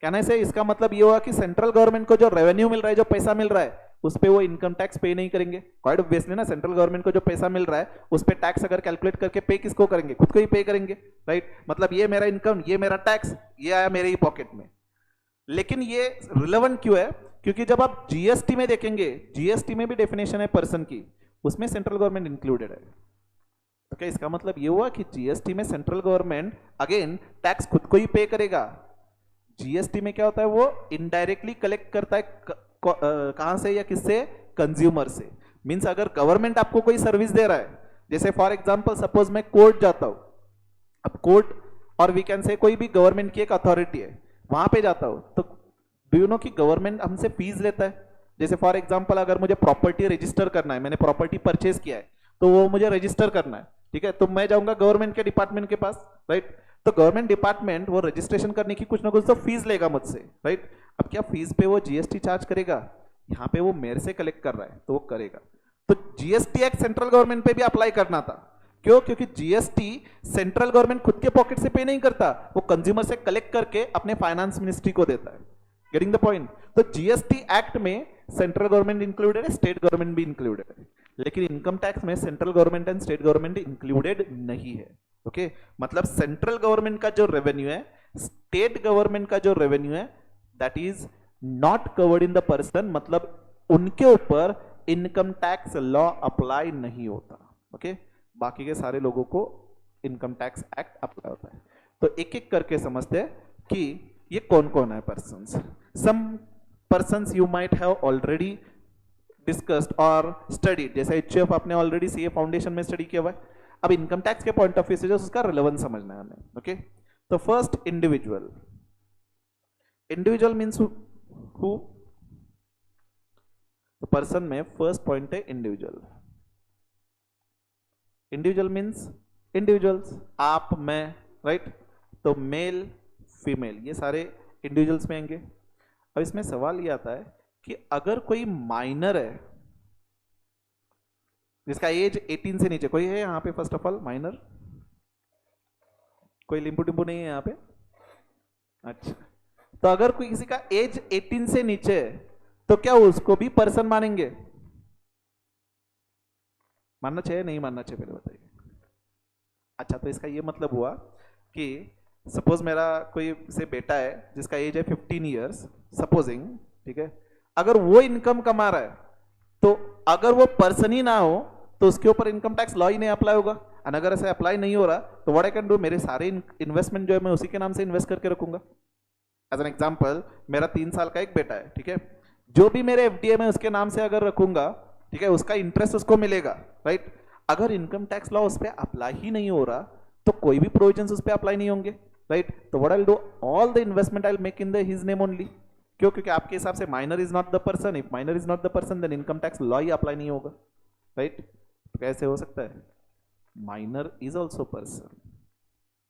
कहने से इसका मतलब ये हुआ कि सेंट्रल गवर्नमेंट को जो रेवेन्यू मिल रहा है, जो पैसा मिल रहा है, उस पे वो इनकम टैक्स पे नहीं करेंगे। क्वाइट ऑब्वियसली ना, सेंट्रल गवर्नमेंट को जो पैसा मिल रहा है उस पे टैक्स अगर कैलकुलेट करके पे किसको करेंगे, खुद को ही पे करेंगे, राइट। मतलब ये मेरा इनकम, ये मेरा टैक्स, ये आया मेरे ही पॉकेट में। लेकिन ये रिलेवेंट क्यों है? क्योंकि जब आप जीएसटी में देखेंगे, जीएसटी में भी डेफिनेशन है पर्सन की, उसमें सेंट्रल गवर्नमेंट इंक्लूडेड है। तो क्या इसका मतलब ये हुआ कि जीएसटी में सेंट्रल गवर्नमेंट अगेन टैक्स खुद को ही पे करेगा? जीएसटी में क्या होता है, वो इनडायरेक्टली कलेक्ट करता है कहां से या किससे? कंज्यूमर से। मींस अगर गवर्नमेंट आपको कोई सर्विस दे रहा है, जैसे फॉर एग्जांपल सपोज मैं कोर्ट जाता हूं, अब कोर्ट और वी कैन से कोई भी गवर्नमेंट की एक अथॉरिटी है, वहां पे जाता हूं, तो डू यू नो कि गवर्नमेंट हमसे फीस लेता है। जैसे फॉर एग्जांपल अगर मुझे प्रॉपर्टी रजिस्टर करना है, मैंने प्रॉपर्टी परचेज किया है तो वो मुझे रजिस्टर करना है, ठीक है, तो मैं जाऊंगा गवर्नमेंट के डिपार्टमेंट के पास, राइट। तो गवर्नमेंट डिपार्टमेंट वो रजिस्ट्रेशन करने की कुछ ना कुछ तो फीस लेगा मुझसे, राइट। अब क्या फीस पे वो जीएसटी चार्ज करेगा? यहाँ पे वो मेरे से कलेक्ट कर रहा है तो वो करेगा। तो जीएसटी एक्ट सेंट्रल गवर्नमेंट पे भी अप्लाई करना था। क्यों? क्योंकि जीएसटी सेंट्रल गवर्नमेंट खुद के पॉकेट से पे नहीं करता, वो कंज्यूमर से कलेक्ट करके अपने फाइनेंस मिनिस्ट्री को देता है। Getting the point? तो जीएसटी एक्ट में सेंट्रल गवर्नमेंट इंक्लूडेड है, स्टेट गवर्नमेंट भी इंक्लूडेड है, लेकिन इनकम टैक्स में central government and state government included नहीं है। ओके मतलब सेंट्रल गवर्नमेंट का जो रेवेन्यू है, स्टेट गवर्नमेंट का जो रेवेन्यू है, that is not covered in the person, मतलब उनके ऊपर इनकम टैक्स लॉ अप्लाई नहीं होता। ओके बाकी के सारे लोगों को इनकम टैक्स एक्ट अप्लाई होता है। तो एक एक करके समझते हैं कि ये कौन कौन है persons. Some persons you might have already discussed और स्टडीड, जैसे एचयूएफ आपने ऑलरेडी सीए फाउंडेशन में स्टडी किया हुआ है। अब इनकम टैक्स के पॉइंट ऑफ व्यू से जो उसका रिलेवेंस समझना है हमें। ओके तो first individual, individual means who? तो पर्सन में फर्स्ट पॉइंट है इंडिविजुअल। इंडिविजुअल मीन्स इंडिविजुअल्स, आप, मैं, राइट। तो मेल फीमेल ये सारे इंडिविजुअल्स में आएंगे। अब इसमें सवाल ये आता है कि अगर कोई माइनर है जिसका एज 18 से नीचे, कोई है यहाँ पे? फर्स्ट ऑफ ऑल माइनर, कोई लिंबू टिम्बू नहीं है यहाँ पे? अच्छा, तो अगर कोई किसी का एज 18 से नीचे है तो क्या उसको भी पर्सन मानेंगे? मानना चाहिए नहीं मानना चाहिए पहले बताइए। अच्छा तो इसका ये मतलब हुआ कि सपोज मेरा कोई से बेटा है जिसका एज है 15 ईयर्स सपोजिंग, ठीक है, अगर वो इनकम कमा रहा है तो अगर वो पर्सन ही ना हो तो उसके ऊपर इनकम टैक्स लॉ ही नहीं अप्लाई होगा। और अगर ऐसे अप्लाई नहीं हो रहा तो व्हाट आई कैन डू, मेरे सारे इन्वेस्टमेंट जो है मैं उसी के नाम से इन्वेस्ट करके रखूंगा। एज एन एग्जांपल मेरा 3 साल का एक बेटा है, ठीक है, जो भी मेरे एफडीए में उसके नाम से अगर रखूंगा, ठीक है, उसका इंटरेस्ट उसको मिलेगा, राइट। अगर इनकम टैक्स लॉ उस पर अप्लाई ही नहीं हो रहा तो कोई भी प्रोविजंस उस पर अप्लाई नहीं होंगे, राइट। तो what I will do, all the investment I will make in the his name only. क्यों? क्योंकि आपके हिसाब से minor is not the person, if minor is not the person then income tax law ही अप्लाई नहीं होगा, राइट। तो कैसे हो सकता है? Minor is also person.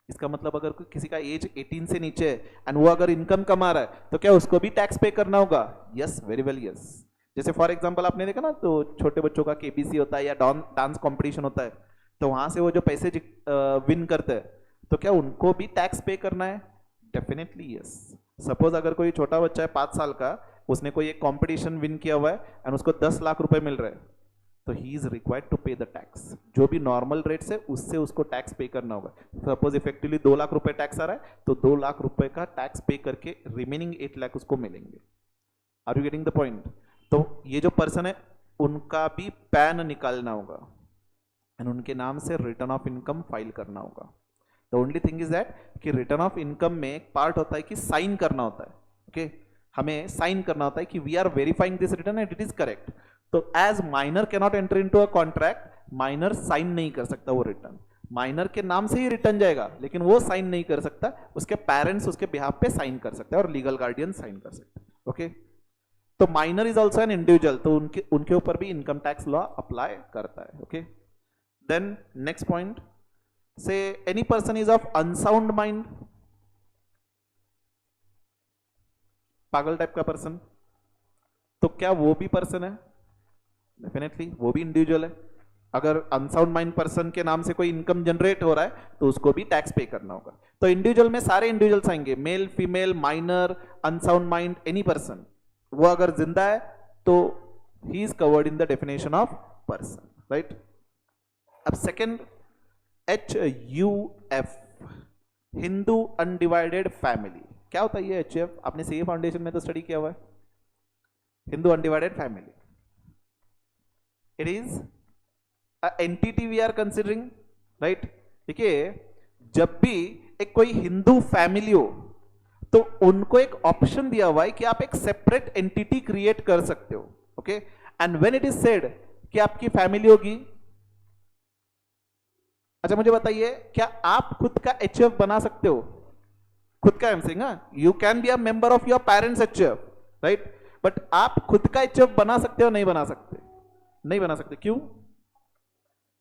इसका मतलब अगर किसी का एज 18 से नीचे है एंड वो अगर इनकम कमा रहा है तो क्या उसको भी टैक्स पे करना होगा? Yes, very well yes. जैसे फॉर एग्जांपल आपने देखा ना, तो छोटे बच्चों का केबीसी होता है या डांस कंपटीशन होता है, तो वहां से वो जो पैसे विन करते हैं तो क्या उनको भी टैक्स पे करना है? Definitely yes. सपोज अगर कोई छोटा बच्चा है 5 साल का, उसने कोई एक कंपटीशन विन किया हुआ है एंड उसको 10 लाख रुपए मिल रहे हैं, तो ही इज रिक्वायर्ड टू पे द टैक्स। जो भी नॉर्मल रेट से उससे उसको टैक्स पे करना होगा। सपोज इफेक्टिवली 2 लाख रुपए टैक्स आ रहा है तो 2 लाख रुपए का टैक्स पे करके रिमेनिंग 8 लाख उसको मिलेंगे। Are you getting the point? तो ये जो पर्सन है उनका भी पैन निकालना होगा एंड उनके नाम से रिटर्न ऑफ इनकम फाइल करना होगा। The only thing is that कि रिटर्न ऑफ इनकम में एक पार्ट होता है कि साइन करना होता है। ओके हमें साइन करना होता है कि we are verifying this return and it is correct. तो as minor cannot enter into a contract, minor sign नहीं कर सकता वो रिटर्न। माइनर के नाम से ही रिटर्न जाएगा, लेकिन वो साइन नहीं कर सकता, उसके पेरेंट्स उसके बिहाफ पे साइन कर सकते हैं और लीगल गार्डियन साइन कर सकते हैं। ओके, तो minor is also an individual, तो उनके ऊपर भी इनकम टैक्स लॉ अप्लाई करता है। ओके, देन नेक्स्ट पॉइंट, से any person is of unsound mind, पागल टाइप का पर्सन, तो क्या वो भी पर्सन है? डेफिनेटली वो भी इंडिविजुअल है। अगर अनसाउंड माइंड पर्सन के नाम से कोई इनकम जनरेट हो रहा है तो उसको भी टैक्स पे करना होगा। तो इंडिविजुअल में सारे इंडिविजुअल्स आएंगे, male, female, minor, unsound mind, any person. वो अगर जिंदा है तो he is covered in the definition of person, right. अब second, HUF, Hindu undivided family. क्या होता है ये HUF? आपने सीए फाउंडेशन में तो स्टडी किया हुआ है। Hindu undivided family, it is entity we are considering, right. देखिए, जब भी एक कोई हिंदू फैमिली हो तो उनको एक ऑप्शन दिया हुआ है कि आप एक सेपरेट एंटिटी क्रिएट कर सकते हो। Okay, and when it is said कि आपकी फैमिली होगी, अच्छा मुझे बताइए, क्या आप खुद का HUF बना सकते हो? खुद का एमसिंग, you can be a member of your parents HUF, right, but आप खुद का HUF बना सकते हो? नहीं बना सकते, नहीं बना सकते। क्यों?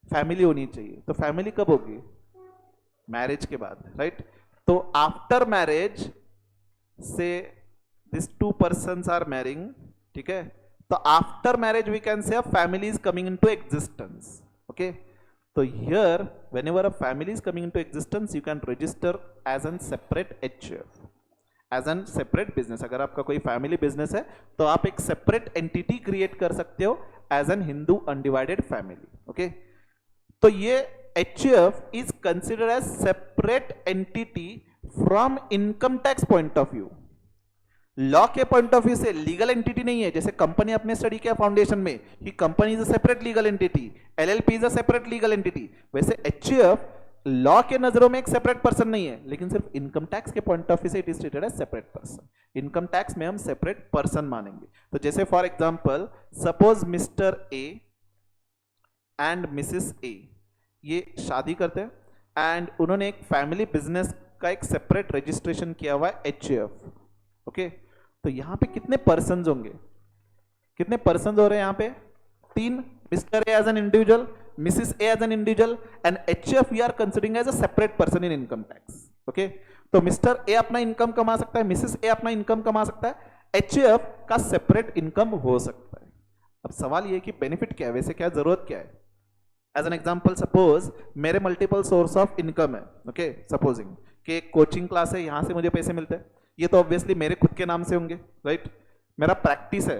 फैमिली होनी चाहिए। तो फैमिली कब होगी? मैरिज के बाद, राइट। तो आफ्टर मैरिज से this two persons are marrying, ठीक है, तो after marriage we can say a family is coming into existence. Okay, तो here whenever a family is coming into existence you can register as an separate HUF, as an separate business. अगर आपका कोई फैमिली बिजनेस है तो आप एक सेपरेट एंटिटी क्रिएट कर सकते हो as an Hindu undivided family. Okay, तो ये HUF is considered as separate entity from income tax point of view. Law के पॉइंट ऑफ व्यू से लीगल एंटिटी नहीं है। जैसे कंपनी अपने स्टडी किया फाउंडेशन में कि company is a separate legal entity, LLP is a separate legal entity, वैसे HUF लॉ के नजरों में एक सेपरेट पर्सन नहीं है, लेकिन सिर्फ इनकम टैक्स के पॉइंट ऑफ व्यू से it is treated as separate person. Income tax में हम सेपरेट पर्सन मानेंगे। तो जैसे for example, suppose Mr A and Mrs A ये शादी करते हैं एंड उन्होंने एक फैमिली बिजनेस का एक सेपरेट रजिस्ट्रेशन किया हुआ है HUF। ओके, तो यहां पे कितने पर्सन्स होंगे? कितने पर्सन्स हो रहे हैं यहां पे? 3, mister A as an individual, missus A as an individual, and HUF we are considering as a separate person in income tax. Okay, तो मिस्टर ए अपना इनकम कमा सकता है, मिसेस ए अपना इनकम कमा सकता है, HUF का सेपरेट इनकम हो सकता है। अब सवाल ये कि बेनिफिट क्या है, वैसे क्या जरूरत क्या है? एज एन एग्जाम्पल, सपोज मेरे मल्टीपल सोर्स ऑफ इनकम है। ओके, सपोजिंग कि एक कोचिंग क्लास है, यहां से मुझे पैसे मिलते हैं, ये तो ऑब्वियसली मेरे खुद के नाम से होंगे, राइट। मेरा प्रैक्टिस है,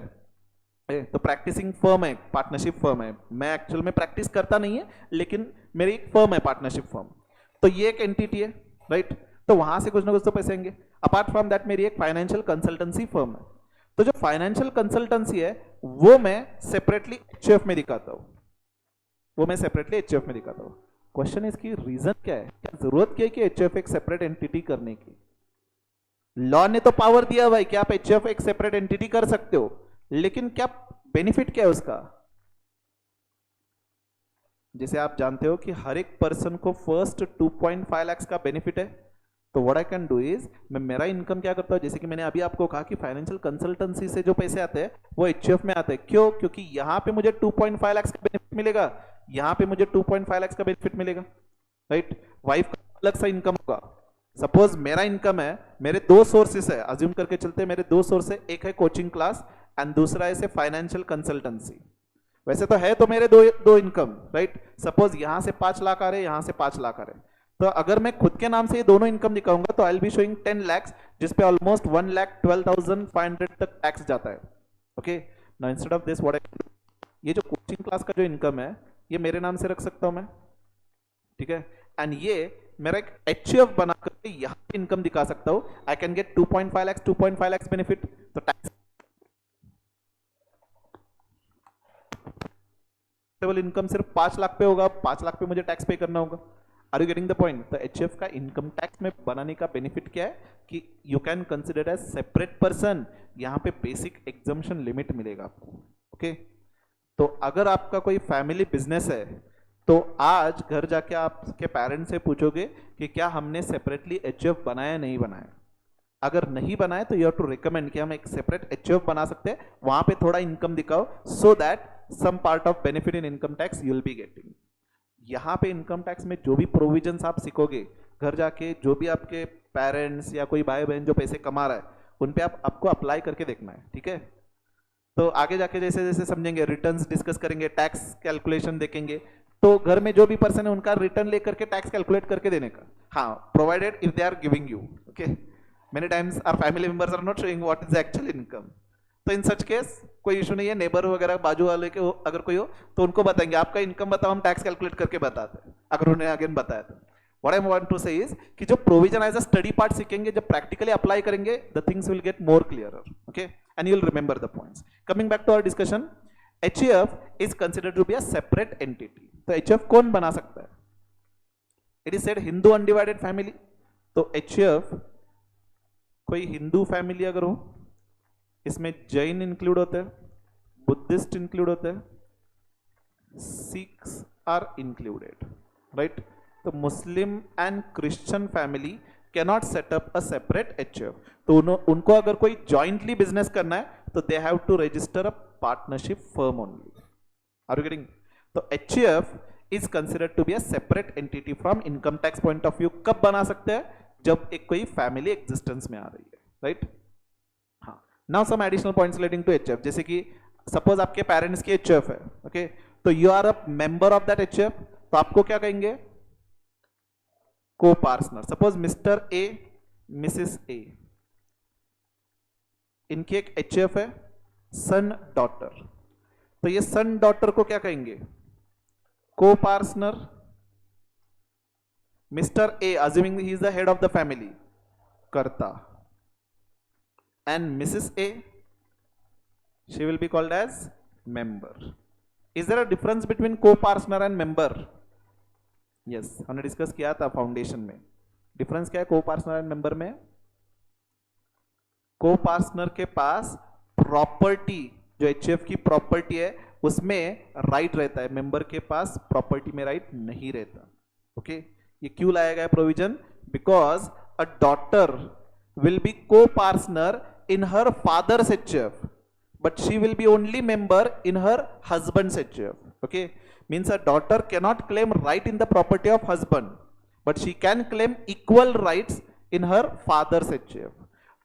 तो प्रैक्टिसिंग फर्म है, पार्टनरशिप फर्म है, मैं एक्चुअल में प्रैक्टिस करता नहीं है लेकिन मेरी एक फर्म है, पार्टनरशिप फर्म, तो ये एक एंटिटी है, राइट। तो वहां से कुछ ना कुछ तो पैसे आएंगे। अपार्ट फ्रॉम दैट मेरी एक फाइनेंशियल कंसल्टेंसी फर्म है, तो जो फाइनेंशियल कंसल्टेंसी है वो मैं सेपरेटली HUF में दिखाता हूं, वो मैं सेपरेटली HUF में दिखाता हूं। क्वेश्चन इसकी रीजन क्या है, क्या जरूरत क्या है कि HUF एक सेपरेट एंटिटी करने की? लॉ ने तो पावर दिया हुआ है कि आप HUF एक सेपरेट एंटिटी कर सकते हो, लेकिन क्या बेनिफिट क्या है उसका? जैसे आप जानते हो कि हर एक पर्सन को फर्स्ट 2.5 लाख का बेनिफिट है, तो what I can do is, मैं मेरा इनकम क्या करता हूं, जैसे कि मैंने अभी आपको कहा कि फाइनेंशियल कंसल्टेंसी से जो पैसे आते हैं वो HUF में आते हैं। क्यों? क्योंकि यहां पे मुझे 2.5 लाख का बेनिफिट मिलेगा, यहां पे मुझे 2.5 लाख का बेनिफिट मिलेगा, राइट। वाइफ का अलग सा इनकम होगा। सपोज मेरा इनकम है, मेरे 2 सोर्सेस है, अज्यूम करके चलते हैं मेरे 2 सोर्स है, एक है कोचिंग क्लास एंड दूसरा है फाइनेंशियल कंसल्टेंसी। वैसे तो है तो मेरे दो इनकम, राइट। सपोज यहां से 5 लाख आ रहे, यहां से 5 लाख आ रहे, तो अगर मैं खुद के नाम से ये दोनों इनकम दिखाऊंगा तो I will be showing 10 lakh, जिसपे ऑलमोस्ट 1,12,500 तक टैक्स जाता है। Okay, now instead of this what I, ये जो कोचिंग क्लास का जो इनकम है ये मेरे नाम से रख सकता हूं मैं, ठीक है, एंड ये मेरा एक HUF बना करके यहां पे इनकम दिखा सकता हूं। I can get 2.5 lakh benefit. तो टैक्स इनकम सिर्फ 5 लाख पे होगा, 5 लाख पे मुझे टैक्स पे करना होगा। Are you getting the point? तो HUF का इनकम टैक्स में बनाने का बेनिफिट क्या है कि you can consider as separate person, यहां पे बेसिक एग्जम्पशन लिमिट मिलेगा आपको। ओके, तो अगर आपका कोई फैमिली बिजनेस है तो आज घर जाके आपके पेरेंट्स से पूछोगे कि क्या हमने सेपरेटली एचयूएफ बनाया नहीं बनाया। अगर नहीं बनाए तो यू हैव टू रिकमेंड कि हम एक सेपरेट एचयूएफ बना सकते हैं, वहां पे थोड़ा इनकम दिखाओ so that some part of benefit in income tax you will be getting. यहाँ पे इनकम टैक्स में जो भी प्रोविजंस आप सीखोगे घर जाके, जो भी आपके पेरेंट्स या कोई भाई बहन जो पैसे कमा रहा है उन पे आपको अप्लाई करके देखना है, ठीक है। तो आगे जाके जैसे जैसे समझेंगे, रिटर्न्स डिस्कस करेंगे, टैक्स कैलकुलेशन देखेंगे, तो घर में जो भी पर्सन है उनका रिटर्न लेकर के टैक्स कैलकुलेट करके देने का। हाँ, provided if they are giving you, okay. Many times our family members are not showing what is actual income, तो इन सच केस कोई इशू नहीं है। नेबर वगैरह बाजू वाले के अगर कोई हो तो उनको बताएंगे आपका इनकम बताओ, हम टैक्स कैलकुलेट करके बताते हैं, अगर उन्हें अगेन बताया तो। What I want to say is कि जो provision as a study part सीखेंगे, जब प्रैक्टिकली अप्लाई करेंगे the things will get more clearer, okay, and you will remember the points. Coming back to our discussion, HUF is considered to be a separate entity. तो HUF कौन बना सकता है? It is said Hindu undivided family. तो HUF कोई हिंदू फैमिली अगर हो, इसमें जैन इंक्लूड होते हैं, बुद्धिस्ट इंक्लूड होते हैं, सिख्स आर इंक्लूडेड, राइट। तो Muslim and Christian family can not set up a separate HUF। तो उनको अगर कोई जॉइंटली बिजनेस करना है तो they have to register a partnership firm only. Are you getting? तो HUF is considered to be a separate entity from income tax point of view. कब बना सकते हैं? जब एक कोई फैमिली एग्जिस्टेंस में आ रही है, राइट। हाँ, now some additional points relating to HUF, जैसे कि सपोज आपके पेरेंट्स की HUF है, ओके, तो you are a member of that HUF, तो आपको क्या कहेंगे? Copartner. Suppose Mr A, Mrs A, इनकी एक HUF है, सन डॉटर, तो ये सन डॉटर को क्या कहेंगे? को partner. Mister A, assuming he is the head of the family, कर्ता, and Mrs. A, she will be called as member. Is there a difference between co-partner and member? Yes, हमने डिस्कस किया था फाउंडेशन में। डिफरेंस क्या है को-पार्टनर एंड मेंबर में? को-पार्टनर के पास प्रॉपर्टी, जो HUF की प्रॉपर्टी है उसमें राइट रहता है, मेंबर के पास प्रॉपर्टी में राइट नहीं रहता, ओके। ये क्यों लाया गया provision? Because a daughter will be co-partner in her father's HUF, but she will be only member in her husband's HUF, okay. Means a daughter cannot claim right in the property of husband, but she can claim equal rights in her father's HUF.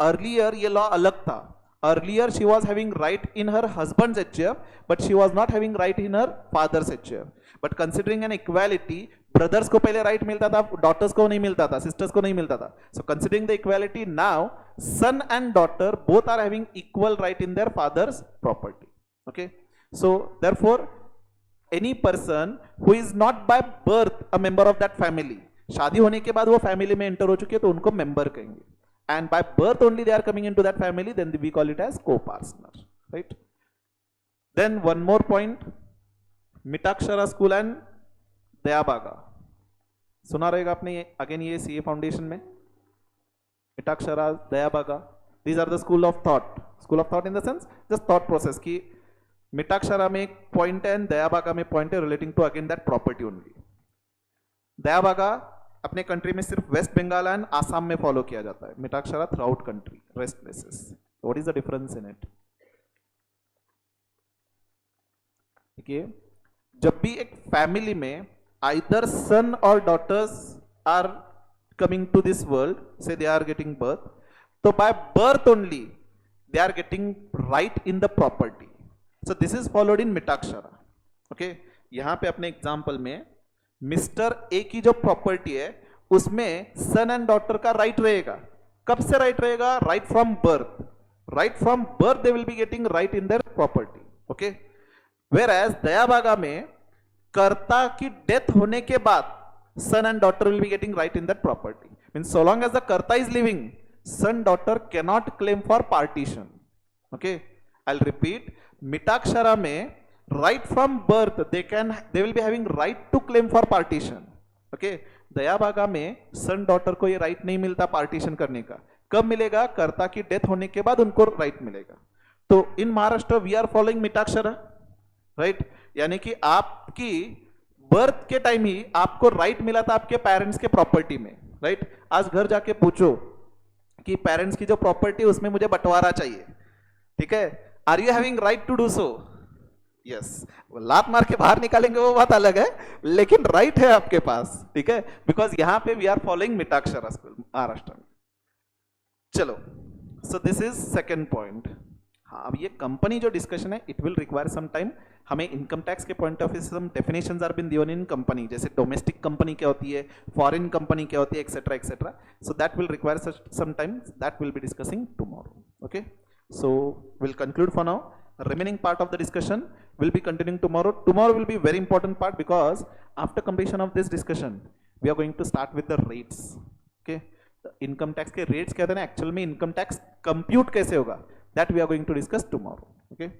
Earlier ये law अलग था। Earlier she was having right in her husband's HUF, but she was not having right in her father's HUF. But considering an equality, brothers को पहले राइट मिलता था, डॉटर्स को नहीं मिलता था, सिस्टर्स को नहीं मिलता था। So considering the equality, now son and daughter both are having equal right in their father's property, okay. So therefore any person who is not by birth a member of that family, शादी होने के बाद वो फैमिली में एंटर हो चुके हैं तो उनको मेंबर कहेंगे, and by birth only they are coming into that family, then we call it as copartner, right. Then one more point, Mitakshara school and Dayabhaga, सुना रहेगा आपने अगेन ये CA फाउंडेशन में। Mitakshara, Dayabhaga, these are the school of thought. School of thought in the sense just thought process की मिताक्षरा में एक पॉइंट है एंड दयाबागा में पॉइंट है relating to again that property only. Dayabhaga अपने कंट्री में सिर्फ वेस्ट बंगाल एंड आसाम में फॉलो किया जाता है, Mitakshara through out country, rest places. What is the difference in it? देखिए, जब भी एक फैमिली में either son or daughters are coming to this world, say they are getting birth, so by birth only they are getting right in the property. So this is followed in Mitakshara, okay. यहां पे अपने एग्जांपल में मिस्टर ए की जो प्रॉपर्टी है उसमें सन एंड डॉटर का राइट रहेगा। कब से राइट रहेगा? Right from birth. Right from birth they will be getting right in their property, okay. Whereas Dayabhaga में कर्ता की डेथ होने के बाद son and daughter will be getting right in that property. Means so long as the karta is living, son daughter cannot claim for partition, okay. I'll repeat, mitakshara mein right from birth they will be having right to claim for partition, okay. दयाबागा में son daughter को ये right नहीं मिलता partition करने का। कब मिलेगा? कर्ता की डेथ होने के बाद उनको right मिलेगा। तो in Maharashtra we are following Mitakshara, right. यानी कि आपकी बर्थ के टाइम ही आपको राइट मिला था आपके पेरेंट्स के प्रॉपर्टी में, राइट। आज घर जाके पूछो कि पेरेंट्स की जो प्रॉपर्टी है उसमें मुझे बंटवारा चाहिए, ठीक है, are you having right to do so? Yes, लात मार के बाहर निकालेंगे वो बात अलग है, लेकिन राइट है आपके पास, ठीक है, बिकॉज यहां पे we are following Mitakshara school Maharashtra में। चलो, so this is second point. हाँ, अब ये कंपनी जो डिस्कशन है it will require some time. हमें इनकम टैक्स के पॉइंट ऑफ व्यू से some definitions are been given in company, जैसे डोमेस्टिक कंपनी क्या होती है, फॉरेन कंपनी क्या होती है, etcetera etcetera. So that will require some time, that will be discussing tomorrow. Okay, so we'll conclude for now. Remaining part of the discussion will be continuing tomorrow. Tomorrow will be very important part because after completion of this discussion we are going to start with the rates. Okay, income tax के rates क्या होते हैं, actual में income tax compute कैसे होगा, that we are going to discuss tomorrow. Okay.